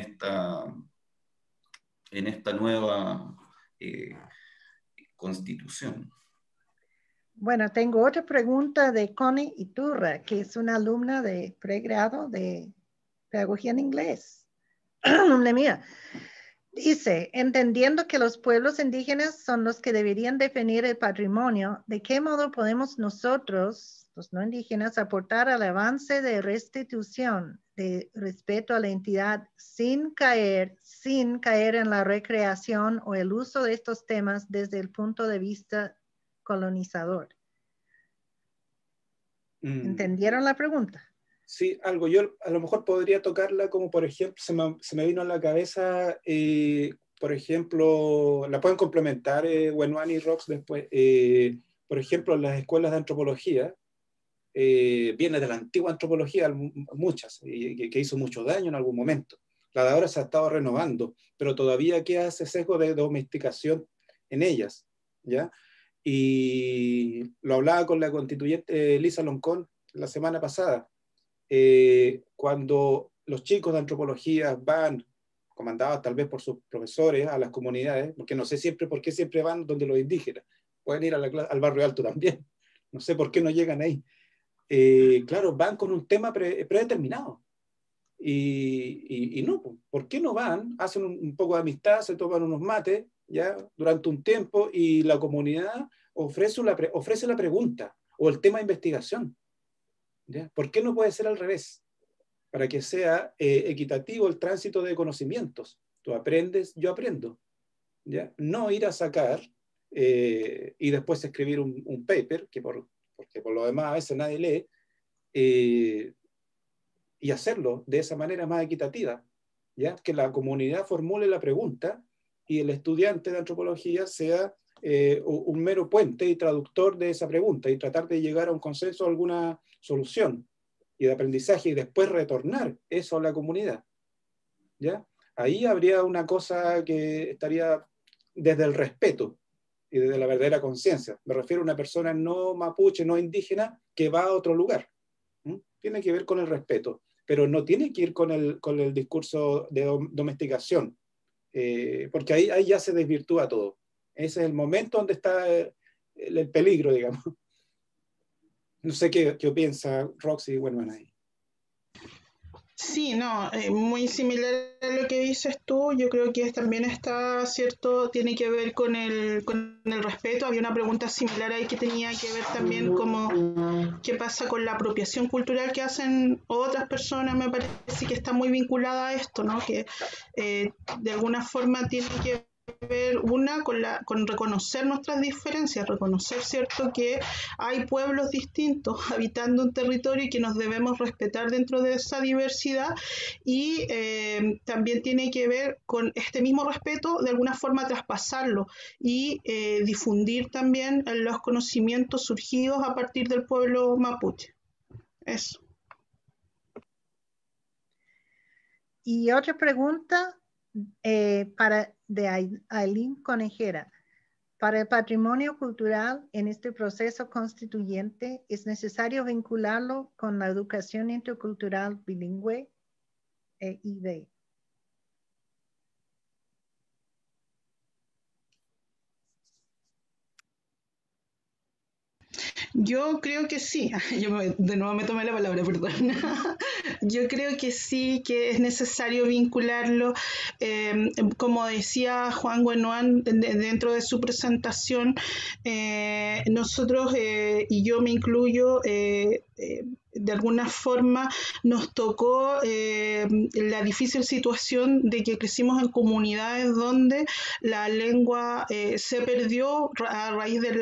esta nueva constitución. Bueno, tengo otra pregunta de Connie Iturra, que es una alumna de pregrado de pedagogía en inglés. Alumna mía. Dice, entendiendo que los pueblos indígenas son los que deberían definir el patrimonio, ¿de qué modo podemos nosotros, los no indígenas, aportar al avance de restitución, de respeto a la entidad sin caer en la recreación o el uso de estos temas desde el punto de vista colonizador? ¿Entendieron la pregunta? Sí, algo. Yo a lo mejor podría tocarla como, por ejemplo, se me vino a la cabeza, por ejemplo, la pueden complementar Wenwan y Rox después. Por ejemplo, las escuelas de antropología, viene de la antigua antropología, muchas, que hizo mucho daño en algún momento. La de ahora se ha estado renovando, pero todavía queda ese sesgo de domesticación en ellas, ¿ya? Y lo hablaba con la constituyente Lisa Loncón la semana pasada. Cuando los chicos de antropología van, comandados tal vez por sus profesores, a las comunidades, porque no sé siempre por qué siempre van donde los indígenas, pueden ir al barrio alto también, no sé por qué no llegan ahí. Claro, van con un tema predeterminado. Y no, ¿por qué no van? Hacen un poco de amistad, se toman unos mates ya durante un tiempo y la comunidad ofrece la pregunta o el tema de investigación. ¿Ya? ¿Por qué no puede ser al revés? Para que sea equitativo el tránsito de conocimientos. Tú aprendes, yo aprendo. ¿Ya? No ir a sacar y después escribir un paper, porque por lo demás a veces nadie lee, y hacerlo de esa manera más equitativa, ¿ya? Que la comunidad formule la pregunta y el estudiante de antropología sea un mero puente y traductor de esa pregunta y tratar de llegar a un consenso, a alguna solución y de aprendizaje y después retornar eso a la comunidad, ¿ya? Ahí habría una cosa que estaría desde el respeto y desde la verdadera conciencia. Me refiero a una persona no mapuche, no indígena, que va a otro lugar. Tiene que ver con el respeto, pero no tiene que ir con el discurso de domesticación, porque ahí ya se desvirtúa todo. Ese es el momento donde está el peligro, digamos. No sé qué piensa Roxy Wenman ahí. Sí, no, muy similar a lo que dices tú. Yo creo que también está cierto, tiene que ver con el respeto. Había una pregunta similar ahí que tenía que ver también como qué pasa con la apropiación cultural que hacen otras personas. Me parece que está muy vinculada a esto, ¿no? Que de alguna forma tiene que ver con reconocer nuestras diferencias, reconocer, cierto, que hay pueblos distintos habitando un territorio y que nos debemos respetar dentro de esa diversidad, y también tiene que ver con este mismo respeto, de alguna forma traspasarlo y difundir también los conocimientos surgidos a partir del pueblo mapuche. Eso. Y otra pregunta de Aileen Conejera. Para el patrimonio cultural en este proceso constituyente, ¿es necesario vincularlo con la educación intercultural bilingüe (IB)? Yo creo que sí. De nuevo me tomé la palabra, perdón. Yo creo que sí, que es necesario vincularlo. Como decía Juan Guenoan dentro de su presentación, nosotros, y yo me incluyo, de alguna forma nos tocó la difícil situación de que crecimos en comunidades donde la lengua se perdió a raíz de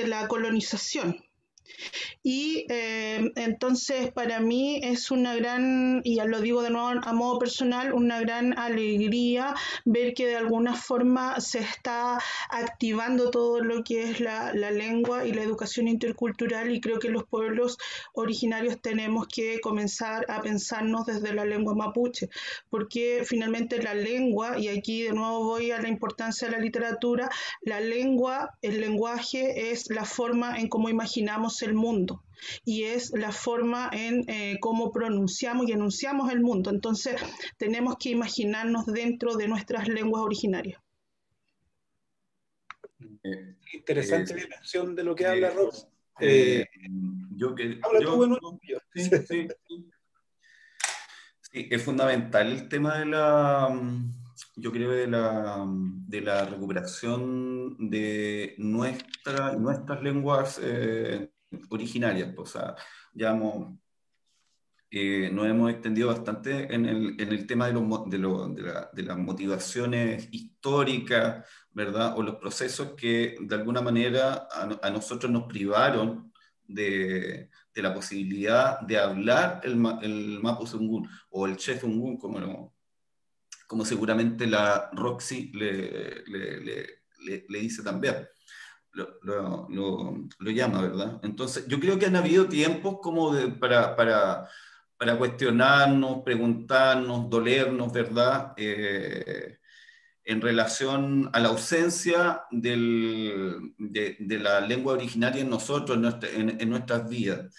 la colonización. Y entonces para mí es una gran, y ya lo digo de nuevo a modo personal, una gran alegría ver que de alguna forma se está activando todo lo que es la lengua y la educación intercultural, y creo que los pueblos originarios tenemos que comenzar a pensarnos desde la lengua mapuche, porque finalmente la lengua, y aquí de nuevo voy a la importancia de la literatura, la lengua, el lenguaje es la forma en cómo imaginamos el mundo y es la forma en cómo pronunciamos y enunciamos el mundo. Entonces tenemos que imaginarnos dentro de nuestras lenguas originarias. Interesante dimensión de lo que habla Rox. Sí, es fundamental el tema yo creo, de la recuperación de nuestras lenguas originarias. Pues, o sea, ya nos hemos extendido bastante en el tema de las motivaciones históricas, ¿verdad? O los procesos que de alguna manera a nosotros nos privaron de la posibilidad de hablar el Mapudungun o el Chefungún, como seguramente la Roxy le dice también. Lo llama, ¿verdad? Entonces, yo creo que han habido tiempos como para cuestionarnos, preguntarnos, dolernos, ¿verdad? En relación a la ausencia de la lengua originaria en nosotros, en nuestras vidas.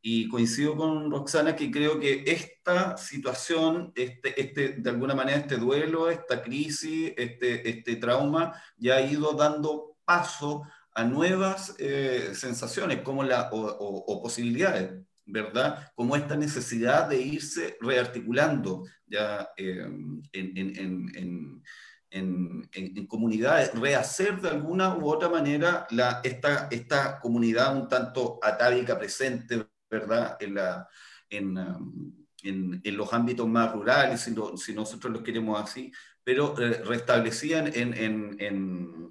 Y coincido con Roxana que creo que esta situación, de alguna manera este duelo, esta crisis, este trauma, ya ha ido dando paso a nuevas sensaciones como o posibilidades, ¿verdad? Como esta necesidad de irse rearticulando ya en comunidades, rehacer de alguna u otra manera esta comunidad un tanto atávica presente, ¿verdad? En los ámbitos más rurales, si nosotros los queremos así, pero restablecían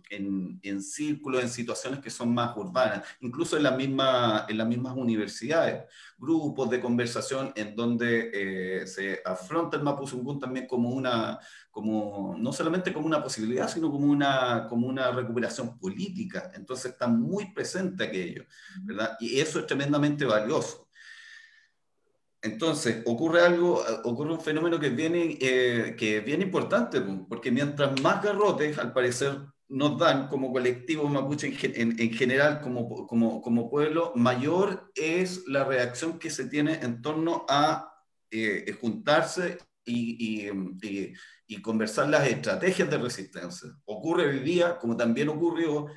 en círculos, en situaciones que son más urbanas, incluso en las mismas universidades, grupos de conversación en donde se afronta el Mapuzungún también no solamente como una posibilidad, sino como una recuperación política. Entonces está muy presente aquello, ¿verdad? Y eso es tremendamente valioso. Entonces, ocurre un fenómeno que es bien importante, porque mientras más garrotes, al parecer, nos dan como colectivo mapuche en general, como pueblo, mayor es la reacción que se tiene en torno a juntarse y conversar las estrategias de resistencia. Ocurre hoy día, como también ocurrió,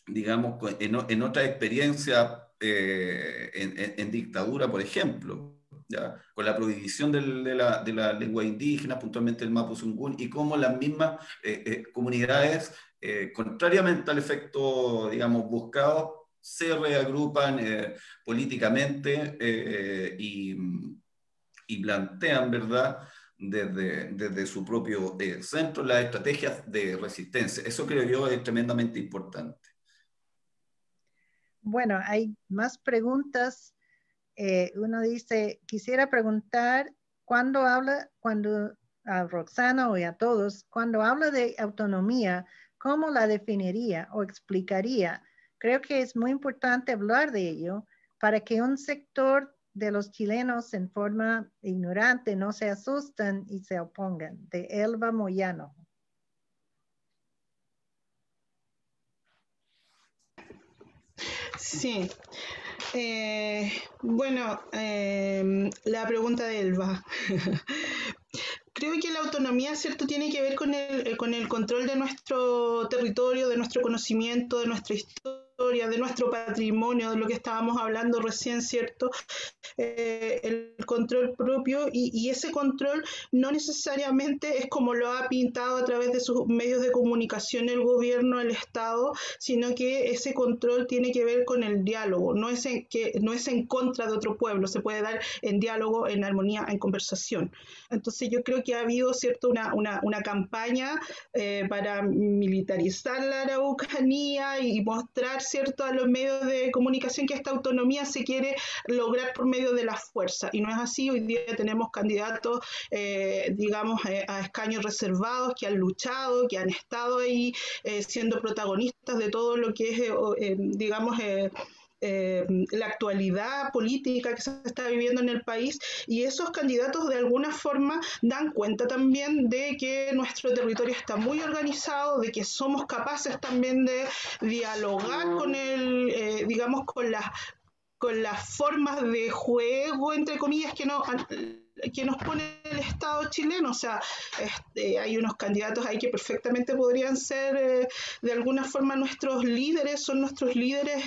digamos, en otra experiencia en dictadura, por ejemplo, ¿ya? Con la prohibición de la lengua indígena, puntualmente el Mapuzungún, y cómo las mismas comunidades, contrariamente al efecto, digamos, buscado, se reagrupan políticamente y plantean, ¿verdad?, desde su propio centro las estrategias de resistencia. Eso creo yo es tremendamente importante. Bueno, hay más preguntas. Uno dice, quisiera preguntar, a Roxana y a todos, cuando habla de autonomía, ¿cómo la definiría o explicaría? Creo que es muy importante hablar de ello para que un sector de los chilenos en forma ignorante no se asusten y se opongan. De Elba Moyano. Sí. Bueno, la pregunta de Elba. Creo que la autonomía, ¿cierto?, tiene que ver con el control de nuestro territorio, de nuestro conocimiento, de nuestra historia, de nuestro patrimonio, de lo que estábamos hablando recién, ¿cierto? El control propio y ese control no necesariamente es como lo ha pintado a través de sus medios de comunicación el gobierno, el Estado, sino que ese control tiene que ver con el diálogo, no es en contra de otro pueblo, se puede dar en diálogo, en armonía, en conversación. Entonces yo creo que ha habido, ¿cierto?, una campaña para militarizar la Araucanía y mostrar, ¿cierto?, a los medios de comunicación que esta autonomía se quiere lograr por medio de la fuerza, y no es así. Hoy día tenemos candidatos, digamos, a escaños reservados que han luchado, que han estado ahí siendo protagonistas de todo lo que es, digamos, la actualidad política que se está viviendo en el país, y esos candidatos de alguna forma dan cuenta también de que nuestro territorio está muy organizado, de que somos capaces también de dialogar con digamos, con las formas de juego, entre comillas, que nos pone el Estado chileno. O sea, hay unos candidatos ahí que perfectamente podrían ser de alguna forma nuestros líderes, son nuestros líderes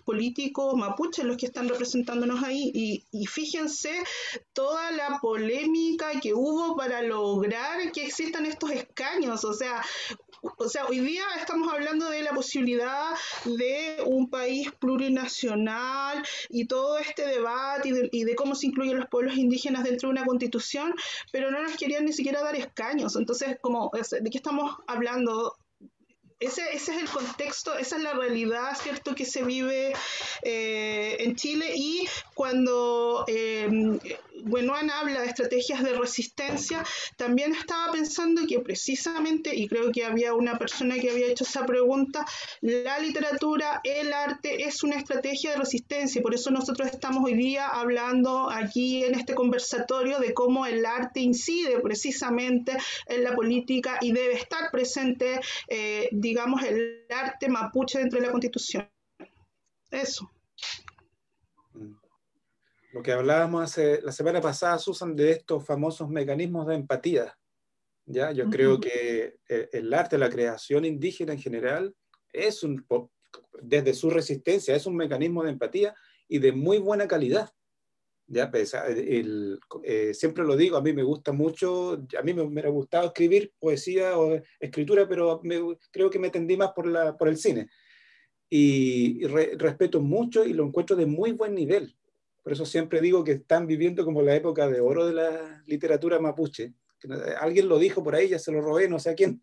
políticos mapuches los que están representándonos ahí, y fíjense toda la polémica que hubo para lograr que existan estos escaños. O sea, hoy día estamos hablando de la posibilidad de un país plurinacional y todo este debate y de cómo se incluyen los pueblos indígenas dentro de una constitución, pero no nos querían ni siquiera dar escaños. Entonces, ¿de qué estamos hablando? Ese es el contexto, esa es la realidad, ¿cierto?, que se vive en Chile. Y cuando Buenoan habla de estrategias de resistencia, también estaba pensando que precisamente, y creo que había una persona que había hecho esa pregunta, la literatura, el arte es una estrategia de resistencia, y por eso nosotros estamos hoy día hablando aquí en este conversatorio de cómo el arte incide precisamente en la política y debe estar presente, digamos, el arte mapuche dentro de la Constitución. Eso. Lo que hablábamos la semana pasada, Susan, de estos famosos mecanismos de empatía. ¿Ya? Yo creo que el arte, la creación indígena en general, es desde su resistencia, es un mecanismo de empatía y de muy buena calidad. ¿Ya? Siempre lo digo, a mí me gusta mucho, a mí me hubiera gustado escribir poesía o escritura, pero creo que me tendí más por el cine. Y respeto mucho y lo encuentro de muy buen nivel. Por eso siempre digo que están viviendo como la época de oro de la literatura mapuche. Alguien lo dijo por ahí, ya se lo robé, no sé a quién,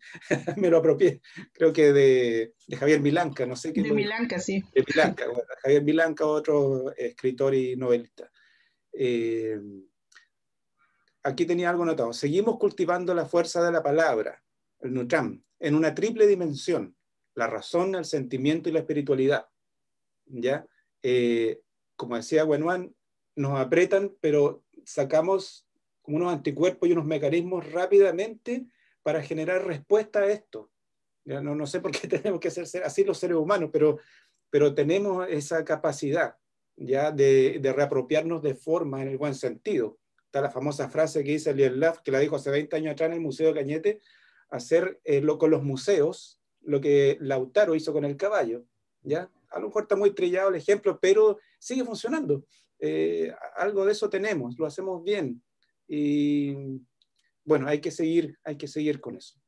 me lo apropié. Creo que de Javier Milanca, no sé quién De lo dijo. Milanca, sí. De Milanca, bueno, Javier Milanca, otro escritor y novelista. Aquí tenía algo notado. Seguimos cultivando la fuerza de la palabra, el Nutram, en una triple dimensión: la razón, el sentimiento y la espiritualidad. ¿Ya? Como decía Wenwan, nos apretan, pero sacamos como unos anticuerpos y unos mecanismos rápidamente para generar respuesta a esto. ¿Ya? No sé por qué tenemos que ser así los seres humanos, pero tenemos esa capacidad, ¿ya? de reapropiarnos de forma en el buen sentido. Está la famosa frase que dice Liel Laf, que la dijo hace 20 años atrás en el Museo de Cañete: hacer con los museos lo que Lautaro hizo con el caballo. ¿Ya? A lo mejor está muy trillado el ejemplo, pero sigue funcionando. Algo de eso tenemos, lo hacemos bien. Y bueno, hay que seguir con eso.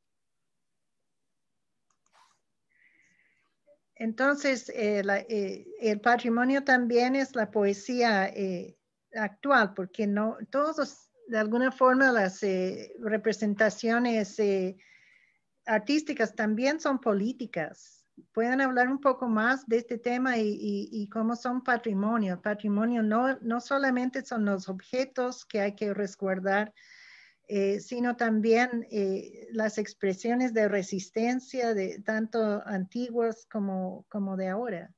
Entonces, el patrimonio también es la poesía actual, porque no todos, de alguna forma, las representaciones artísticas también son políticas. ¿Pueden hablar un poco más de este tema y cómo son patrimonio? Patrimonio no solamente son los objetos que hay que resguardar, sino también las expresiones de resistencia de tanto antiguas como de ahora.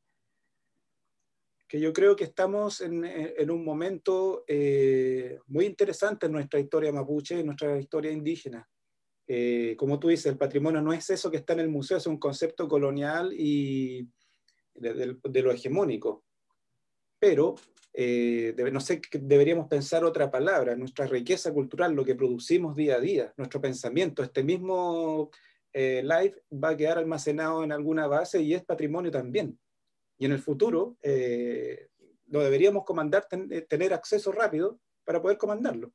Que yo creo que estamos en un momento muy interesante en nuestra historia mapuche, en nuestra historia indígena. Como tú dices, el patrimonio no es eso que está en el museo, es un concepto colonial y de lo hegemónico. Pero no sé, deberíamos pensar otra palabra: nuestra riqueza cultural, lo que producimos día a día, nuestro pensamiento. Este mismo live va a quedar almacenado en alguna base y es patrimonio también. Y en el futuro lo deberíamos comandar, tener acceso rápido para poder comandarlo.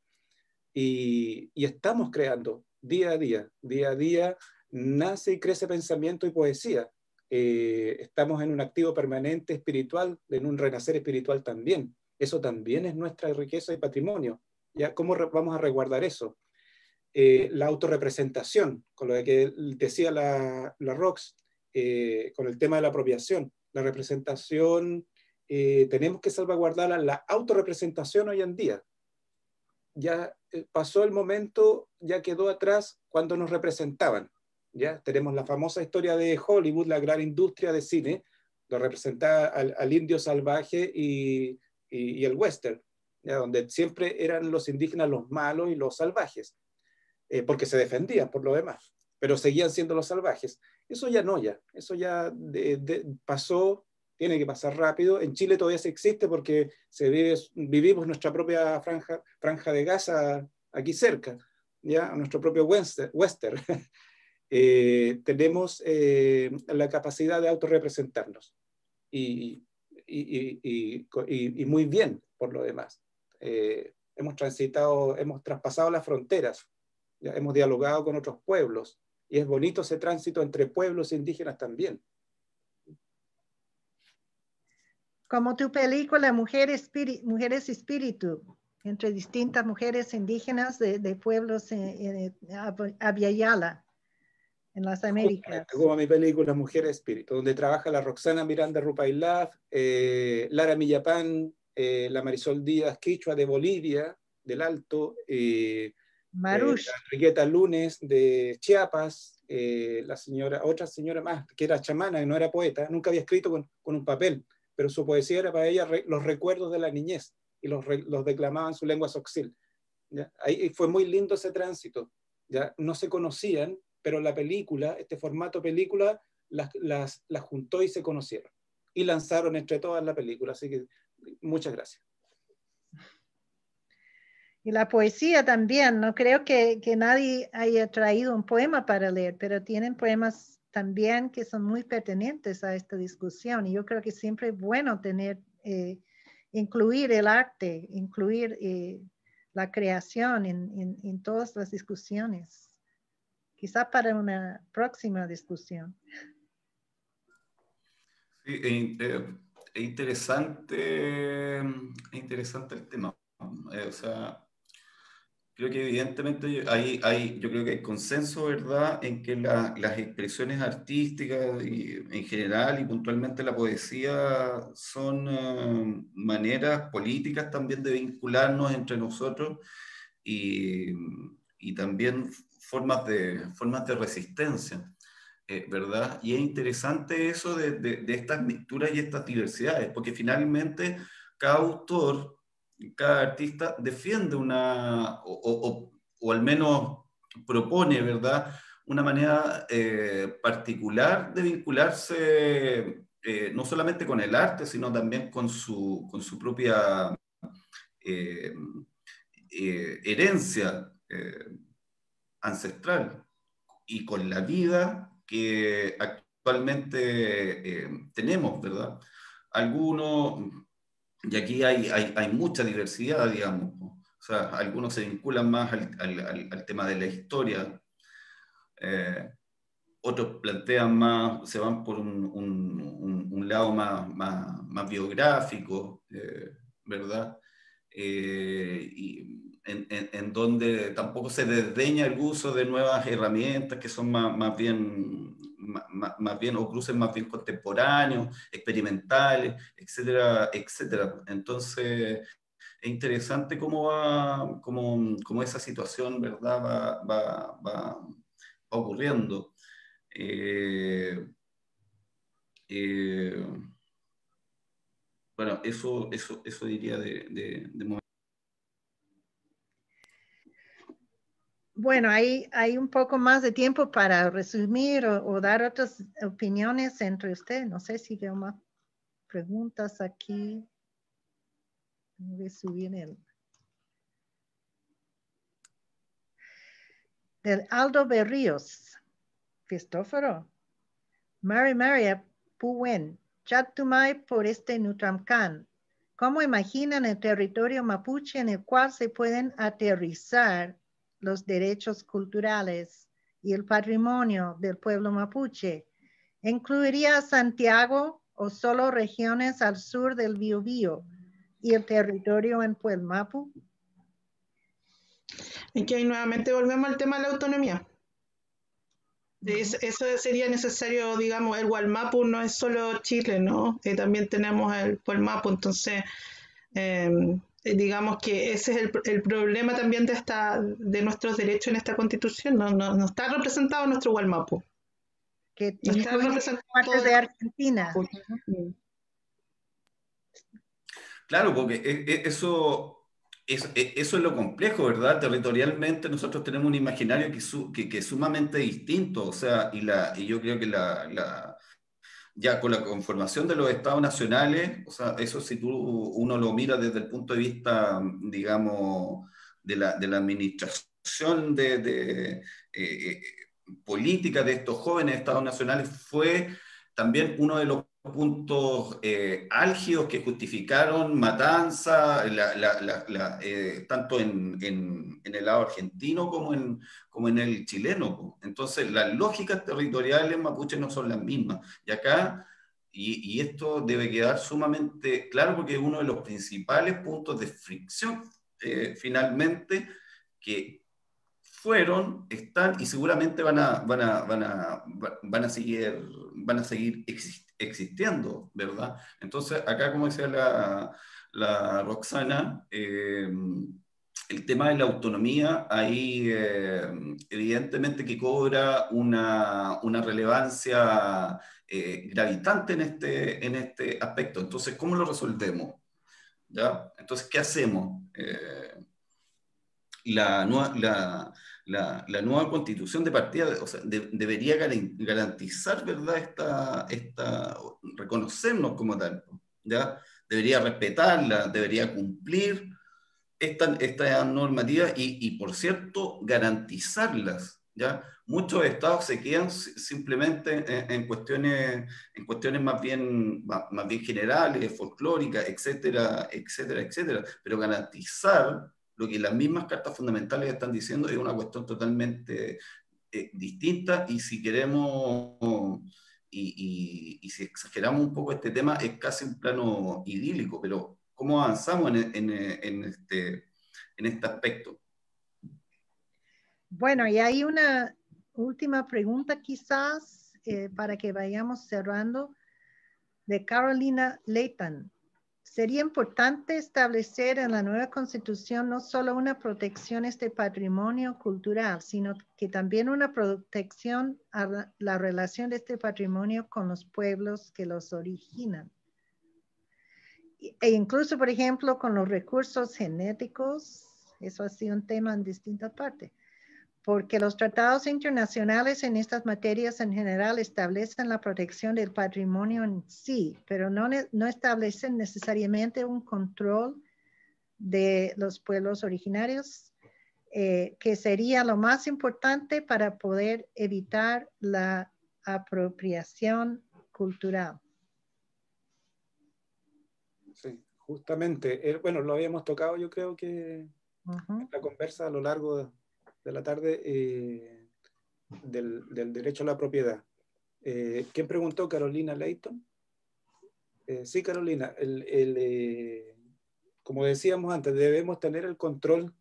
Y estamos creando día a día nace y crece pensamiento y poesía. Estamos en un activo permanente espiritual, en un renacer espiritual también. Eso también es nuestra riqueza y patrimonio. ¿Ya? ¿Cómo vamos a resguardar eso? La autorrepresentación, con lo que decía la Rox, con el tema de la apropiación. La representación, tenemos que salvaguardarla. La autorrepresentación hoy en día ya pasó el momento, ya quedó atrás cuando nos representaban. ¿Ya? Tenemos la famosa historia de Hollywood, la gran industria de cine, lo representaba al indio salvaje y el western, ¿ya? Donde siempre eran los indígenas los malos y los salvajes, porque se defendían por lo demás, pero seguían siendo los salvajes. Eso ya no, eso ya pasó, tiene que pasar rápido. En Chile todavía se existe porque vivimos nuestra propia franja de Gaza aquí cerca, ¿ya? Nuestro propio western. Tenemos la capacidad de autorrepresentarnos y muy bien por lo demás. Hemos traspasado las fronteras, ya hemos dialogado con otros pueblos y es bonito ese tránsito entre pueblos indígenas también. Como tu película Mujeres Espíritu, entre distintas mujeres indígenas de pueblos Abya-Yala, en las Américas. Como mi película Mujeres Espíritu, donde trabaja la Roxana Miranda Rupailaf, Lara Millapán, la Marisol Díaz Quichua de Bolivia, del Alto, Marush. la Enriqueta Lunes de Chiapas, otra señora más, que era chamana y no era poeta, nunca había escrito con un papel, pero su poesía era para ella los recuerdos de la niñez y los declamaba en su lengua soxil. ¿Ya? Ahí fue muy lindo ese tránsito. ¿Ya? No se conocían, pero la película, este formato película, las juntó y se conocieron. Y lanzaron entre todas la película. Así que Muchas gracias. Y la poesía también, no creo que nadie haya traído un poema para leer, pero tienen poemas también que son muy pertinentes a esta discusión. Y yo creo que siempre es bueno tener, incluir el arte, incluir la creación en todas las discusiones. Quizás para una próxima discusión. Sí, es interesante el tema. O sea, creo que evidentemente yo creo que hay consenso, ¿verdad?, en que las expresiones artísticas y, en general y puntualmente la poesía son maneras políticas también de vincularnos entre nosotros y, y también formas de resistencia. ¿Verdad? Y es interesante eso de estas mixturas y estas diversidades, porque finalmente cada autor, cada artista defiende o al menos propone, ¿verdad?, una manera particular de vincularse no solamente con el arte, sino también con su propia eh, herencia ancestral y con la vida que actualmente tenemos, ¿verdad? Algunos, y aquí hay mucha diversidad, digamos, ¿no? O sea, algunos se vinculan más al tema de la historia, otros plantean más, se van por un lado más biográfico, ¿verdad? Y en donde tampoco se desdeña el uso de nuevas herramientas que son más bien, o cruces más bien contemporáneos, experimentales, etcétera, etcétera. Entonces, es interesante cómo esa situación, ¿verdad?, va ocurriendo. Eh, bueno, eso diría de momento. Bueno, hay un poco más de tiempo para resumir o dar otras opiniones entre ustedes. No sé si veo más preguntas aquí. Voy a subir del Aldo Berríos. Cristóforo. Maria Puwen. Chatumay por Nutramcan. ¿Cómo imaginan el territorio mapuche en el cual se pueden aterrizar los derechos culturales y el patrimonio del pueblo mapuche? ¿Incluiría Santiago o solo regiones al sur del Biobío y el territorio en Puelmapu? Y que ahí nuevamente volvemos al tema de la autonomía. Eso sería necesario, digamos, el Gualmapu no es solo Chile, ¿no? También tenemos el Puelmapu, entonces digamos que ese es el problema también de nuestros derechos en esta constitución, no está representado nuestro Gualmapu. Que no está representado partes de Argentina. Claro, porque eso es lo complejo, ¿verdad? Territorialmente nosotros tenemos un imaginario que es sumamente distinto, o sea, y yo creo que ya con la conformación de los estados nacionales, o sea, eso si uno lo mira desde el punto de vista, digamos, de la administración política de estos jóvenes estados nacionales, fue también uno de los puntos álgidos que justificaron matanza, tanto en el lado argentino como en el chileno. Entonces, las lógicas territoriales mapuches no son las mismas. Y acá, y esto debe quedar sumamente claro porque es uno de los principales puntos de fricción, finalmente, que están y seguramente van a seguir existiendo, ¿verdad? Entonces, acá, como decía la Roxana, el tema de la autonomía, ahí evidentemente que cobra una relevancia gravitante en este aspecto. Entonces, ¿cómo lo resolvemos? ¿Ya? Entonces, ¿qué hacemos? La nueva constitución de partida, o sea, debería garantizar, ¿verdad?, reconocernos como tal, ¿ya? debería respetarla, debería cumplir esta normativa y, por cierto, garantizarlas, ¿ya? Muchos estados se quedan simplemente en cuestiones más bien generales, folclóricas, etcétera, etcétera, etcétera, pero garantizar lo que las mismas cartas fundamentales están diciendo es una cuestión totalmente distinta, y si queremos, y si exageramos un poco este tema, es casi un plano idílico, pero ¿cómo avanzamos en este aspecto? Bueno, y hay una última pregunta quizás para que vayamos cerrando, de Carolina Leighton. Sería importante establecer en la nueva Constitución no solo una protección a este patrimonio cultural, sino que también una protección a la relación de este patrimonio con los pueblos que los originan. E incluso, por ejemplo, con los recursos genéticos, eso ha sido un tema en distintas partes, porque los tratados internacionales en estas materias en general establecen la protección del patrimonio en sí, pero no establecen necesariamente un control de los pueblos originarios, que sería lo más importante para poder evitar la apropiación cultural. Sí, justamente. Bueno, lo habíamos tocado, yo creo que en la conversa a lo largo de la tarde, del derecho a la propiedad. ¿Quién preguntó? ¿Carolina Leighton? Sí, Carolina. Como decíamos antes, debemos tener el control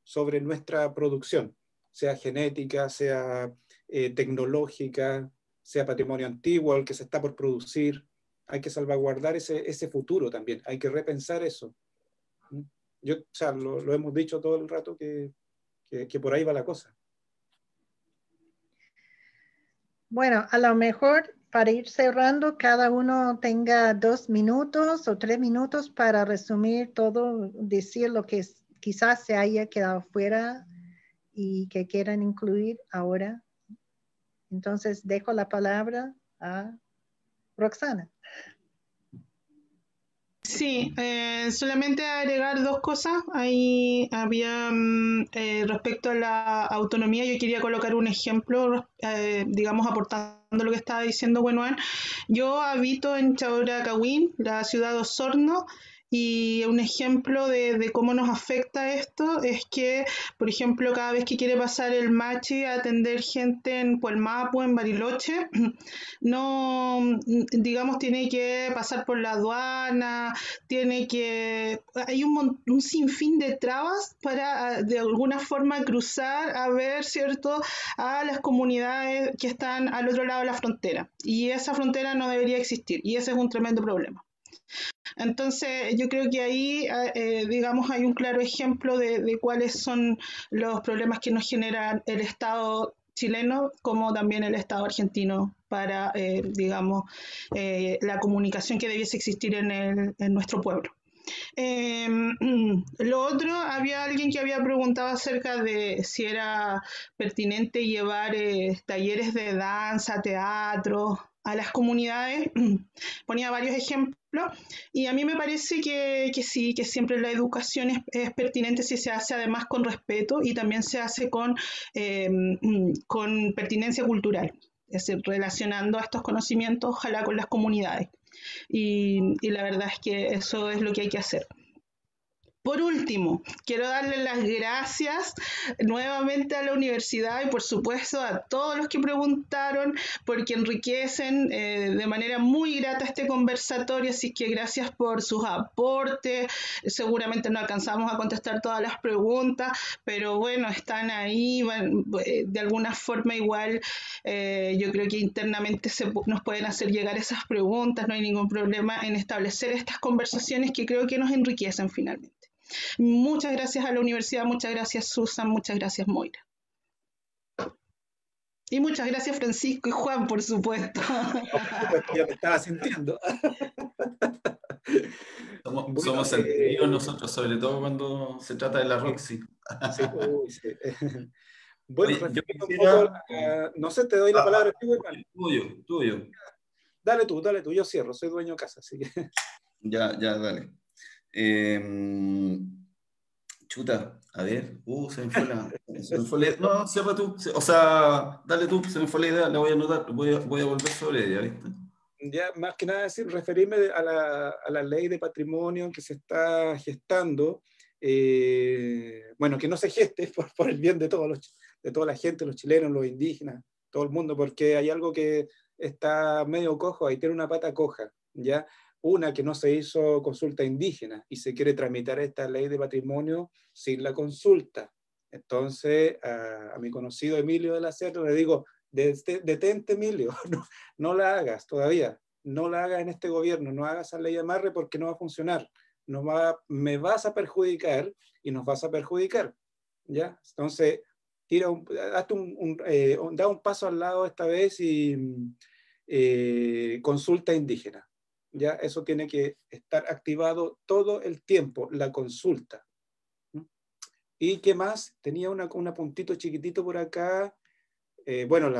sobre nuestra producción, sea genética, sea tecnológica, sea patrimonio antiguo, el que se está por producir. Hay que salvaguardar ese futuro también, hay que repensar eso. O sea, lo hemos dicho todo el rato que por ahí va la cosa. Bueno, a lo mejor para ir cerrando, cada uno tenga 2 minutos o 3 minutos para resumir todo, decir lo que quizás se haya quedado fuera y que quieran incluir ahora. Entonces, dejo la palabra a Roxana. Sí, solamente agregar 2 cosas. Ahí había, respecto a la autonomía, yo quería colocar un ejemplo, digamos, aportando lo que estaba diciendo Buenoan. Yo habito en Chauracahuín, la ciudad de Osorno, y un ejemplo de cómo nos afecta esto es que, por ejemplo, cada vez que quiere pasar el Machi a atender gente en Puelmapo, en Bariloche, no, digamos, tiene que pasar por la aduana, hay un sinfín de trabas para de alguna forma cruzar a ver, ¿cierto?, a las comunidades que están al otro lado de la frontera. Y esa frontera no debería existir, y ese es un tremendo problema. Entonces, yo creo que ahí, digamos, hay un claro ejemplo de cuáles son los problemas que nos genera el Estado chileno como también el Estado argentino para, digamos, la comunicación que debiese existir en nuestro pueblo. Lo otro, había alguien que había preguntado acerca de si era pertinente llevar talleres de danza, teatro a las comunidades. Ponía varios ejemplos y a mí me parece que sí, que siempre la educación es pertinente si se hace además con respeto y también se hace con pertinencia cultural, es decir, relacionando a estos conocimientos ojalá con las comunidades. Y la verdad es que eso es lo que hay que hacer. Por último, quiero darle las gracias nuevamente a la universidad y por supuesto a todos los que preguntaron porque enriquecen de manera muy grata este conversatorio, así que gracias por sus aportes. Seguramente no alcanzamos a contestar todas las preguntas, pero bueno, están ahí, de alguna forma igual yo creo que internamente nos pueden hacer llegar esas preguntas, no hay ningún problema en establecer estas conversaciones que creo que nos enriquecen finalmente. Muchas gracias a la universidad, muchas gracias Susan, muchas gracias Moira. Y muchas gracias Francisco y Juan, por supuesto. Ya me estaba sintiendo. Somos sentidos nosotros, sobre todo cuando se trata de la Roxy. Sí, sí. Bueno, oye, yo quisiera, un poco, no sé, te doy la palabra. Tuyo. Dale tú, yo cierro, soy dueño de casa, así que... Ya, ya, dale. Chuta, a ver, se me fue no, cierra tú, o sea, dale tú, se me fue la idea, la voy a anotar, voy a volver sobre ella, ¿viste? Ya, más que nada decir, referirme a la ley de patrimonio que se está gestando, bueno, que no se geste por el bien de de toda la gente, los chilenos, los indígenas, todo el mundo, porque hay algo que está medio cojo, ahí tiene una pata coja, ¿ya? Una, que no se hizo consulta indígena y se quiere tramitar esta ley de patrimonio sin la consulta. Entonces, a mi conocido Emilio de la Serra le digo, detente, Emilio, no la hagas todavía, no la hagas en este gobierno, no hagas esa ley de amarre porque no va a funcionar, me vas a perjudicar y nos vas a perjudicar, ¿ya? Entonces, da un paso al lado esta vez y consulta indígena, ¿ya? Eso tiene que estar activado todo el tiempo, la consulta. ¿Y qué más? Tenía un puntito chiquitito por acá. Bueno,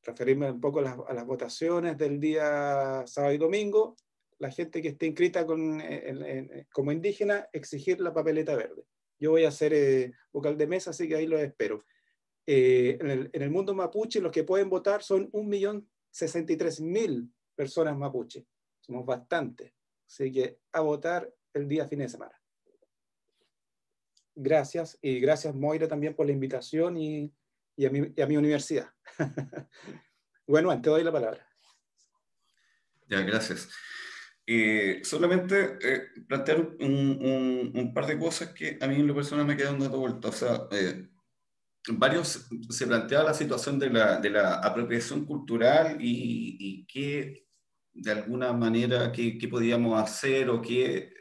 referirme un poco a las votaciones del día sábado y domingo. La gente que esté inscrita como indígena, exigir la papeleta verde. Yo voy a ser vocal de mesa, así que ahí los espero. En el mundo mapuche, los que pueden votar son 1.063.000 personas mapuche. Somos bastantes. Así que a votar el día fin de semana. Gracias, y gracias Moira también por la invitación y a mi universidad. Bueno, te doy la palabra. Ya, gracias. Solamente plantear un par de cosas que a mí en lo personal me quedan dando vuelta. O sea, se planteaba la situación de la apropiación cultural y qué, de alguna manera, qué podíamos hacer o qué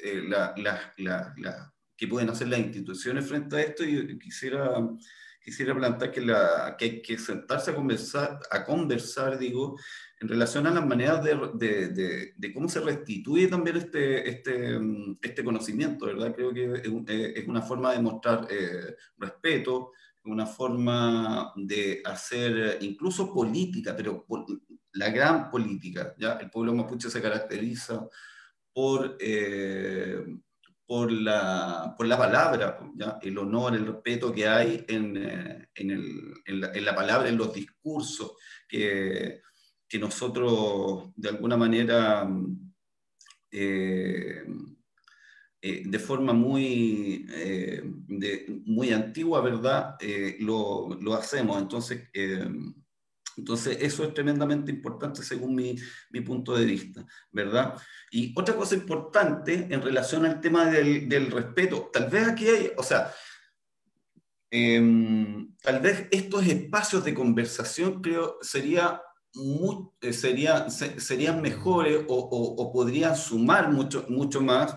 pueden hacer las instituciones frente a esto. Y quisiera plantear que hay que sentarse a conversar, digo, en relación a las maneras de cómo se restituye también este conocimiento, ¿verdad? Creo que es una forma de mostrar respeto, una forma de hacer incluso política, pero la gran política, ¿ya? El pueblo mapuche se caracteriza por la palabra, ¿ya? El honor, el respeto que hay en la palabra, en los discursos, que nosotros de alguna manera de forma muy antigua, ¿verdad? Lo hacemos. Entonces, eso es tremendamente importante según mi punto de vista, ¿verdad? Y otra cosa importante en relación al tema del respeto, tal vez aquí hay, o sea, tal vez estos espacios de conversación, creo, serían mejores o podrían sumar mucho más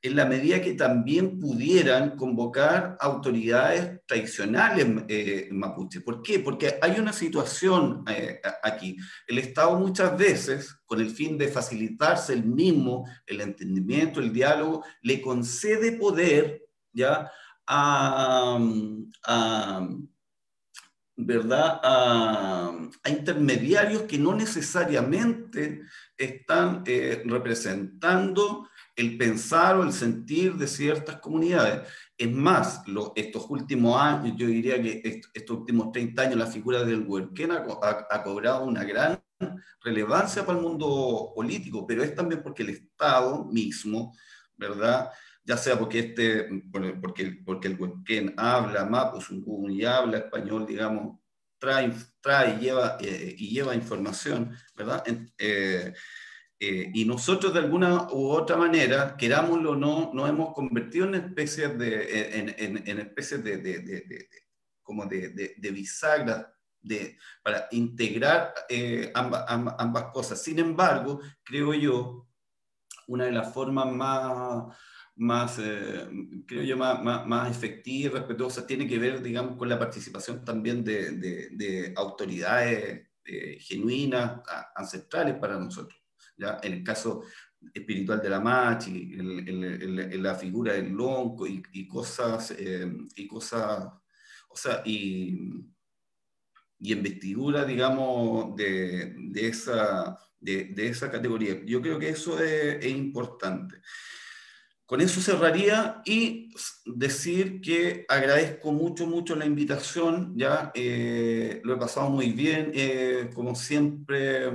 en la medida que también pudieran convocar autoridades tradicionales mapuche. ¿Por qué? Porque hay una situación aquí. El Estado muchas veces, con el fin de facilitarse el entendimiento, el diálogo, le concede poder, ¿ya? ¿Verdad? A intermediarios que no necesariamente están representando el pensar o el sentir de ciertas comunidades. Es más, estos últimos años, yo diría que estos últimos 30 años, la figura del huerquén ha cobrado una gran relevancia para el mundo político, pero es también porque el Estado mismo, ¿verdad? Ya sea porque el huerquén habla mapuzungún y habla español, digamos, trae y lleva información, ¿verdad? Y nosotros de alguna u otra manera, querámoslo o no, nos hemos convertido en especies como de bisagras para integrar ambas cosas. Sin embargo, creo yo, una de las formas creo yo, más efectiva y respetuosa tiene que ver, digamos, con la participación también de autoridades genuinas, ancestrales para nosotros, ¿ya? En el caso espiritual de la Machi, en la figura del lonco y cosas, o sea, y investidura, digamos, de de esa categoría. Yo creo que eso es importante. Con eso cerraría y decir que agradezco mucho, mucho la invitación, ya lo he pasado muy bien, como siempre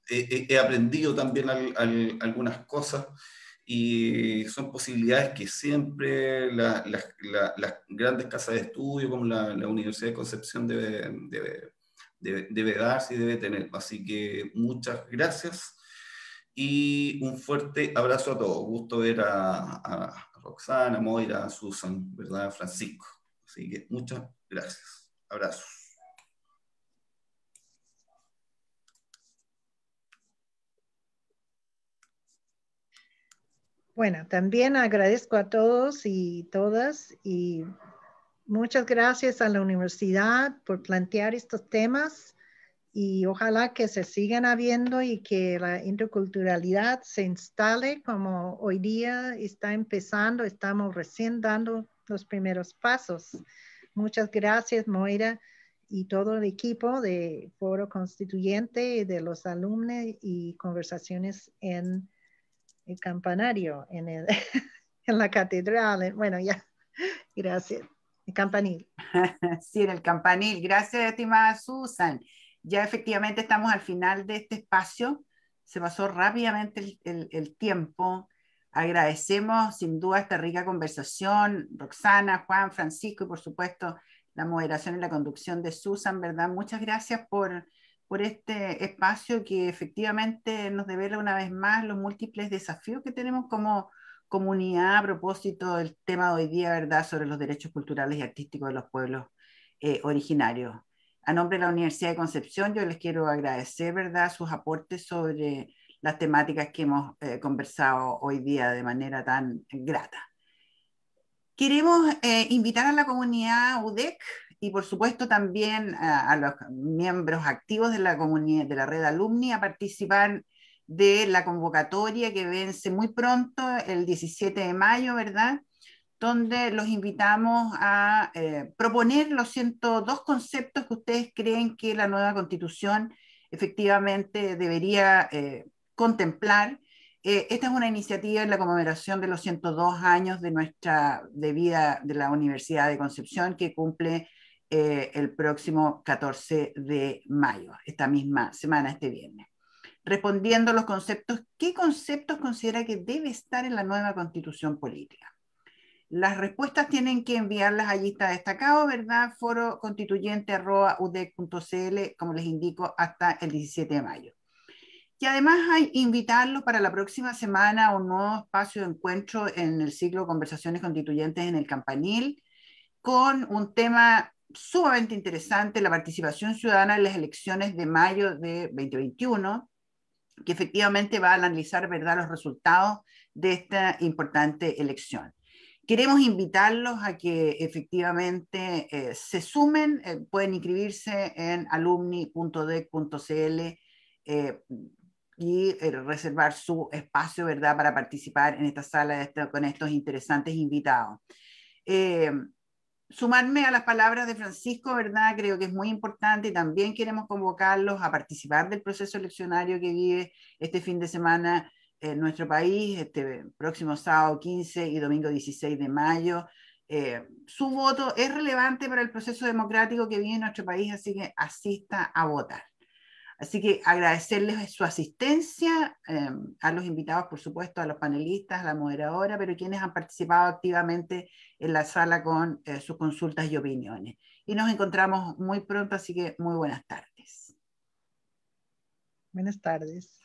he aprendido también algunas cosas y son posibilidades que siempre las grandes casas de estudio como la Universidad de Concepción debe darse y debe tener. Así que muchas gracias. Y un fuerte abrazo a todos. Gusto ver a Roxana, a Moira, a Susan, ¿verdad? Francisco. Así que muchas gracias. Abrazos. Bueno, también agradezco a todos y todas y muchas gracias a la universidad por plantear estos temas y ojalá que se sigan habiendo y que la interculturalidad se instale como hoy día está empezando, estamos recién dando los primeros pasos. Muchas gracias, Moira, y todo el equipo de Foro Constituyente, de los alumnos y conversaciones en el campanario, en la catedral. Bueno, ya, gracias. El campanil. Sí, en el campanil. Gracias, estimada Susan. Ya efectivamente estamos al final de este espacio. Se pasó rápidamente el tiempo. Agradecemos sin duda esta rica conversación. Roxana, Juan, Francisco y por supuesto la moderación y la conducción de Susan, ¿verdad? Muchas gracias por este espacio que efectivamente nos devela una vez más los múltiples desafíos que tenemos como comunidad a propósito del tema de hoy día, ¿verdad?, sobre los derechos culturales y artísticos de los pueblos originarios. A nombre de la Universidad de Concepción, yo les quiero agradecer, ¿verdad?, sus aportes sobre las temáticas que hemos conversado hoy día de manera tan grata. Queremos invitar a la comunidad UDEC y por supuesto también a los miembros activos de la comunidad, de la red alumni, a participar de la convocatoria que vence muy pronto, el 17 de mayo, ¿verdad?, donde los invitamos a proponer los 102 conceptos que ustedes creen que la nueva Constitución efectivamente debería contemplar. Esta es una iniciativa en la conmemoración de los 102 años de vida de la Universidad de Concepción, que cumple el próximo 14 de mayo, esta misma semana, este viernes. Respondiendo a los conceptos, ¿qué conceptos considera que debe estar en la nueva Constitución política? Las respuestas tienen que enviarlas allí, está destacado, ¿verdad? foroconstituyente@udec.cl, como les indico, hasta el 17 de mayo. Y además hay invitarlos para la próxima semana a un nuevo espacio de encuentro en el ciclo Conversaciones Constituyentes en el Campanil, con un tema sumamente interesante, la participación ciudadana en las elecciones de mayo de 2021, que efectivamente va a analizar, ¿verdad?, los resultados de esta importante elección. Queremos invitarlos a que efectivamente se sumen, pueden inscribirse en alumni.dec.cl y reservar su espacio, ¿verdad?, para participar en esta sala con estos interesantes invitados. Sumarme a las palabras de Francisco, ¿verdad? Creo que es muy importante y también queremos convocarlos a participar del proceso eleccionario que vive este fin de semana en nuestro país, este próximo sábado 15 y domingo 16 de mayo. Su voto es relevante para el proceso democrático que vive nuestro país, así que asista a votar. Así que agradecerles su asistencia, a los invitados, por supuesto, a los panelistas, a la moderadora, pero quienes han participado activamente en la sala con sus consultas y opiniones. Y nos encontramos muy pronto, así que muy buenas tardes. Buenas tardes.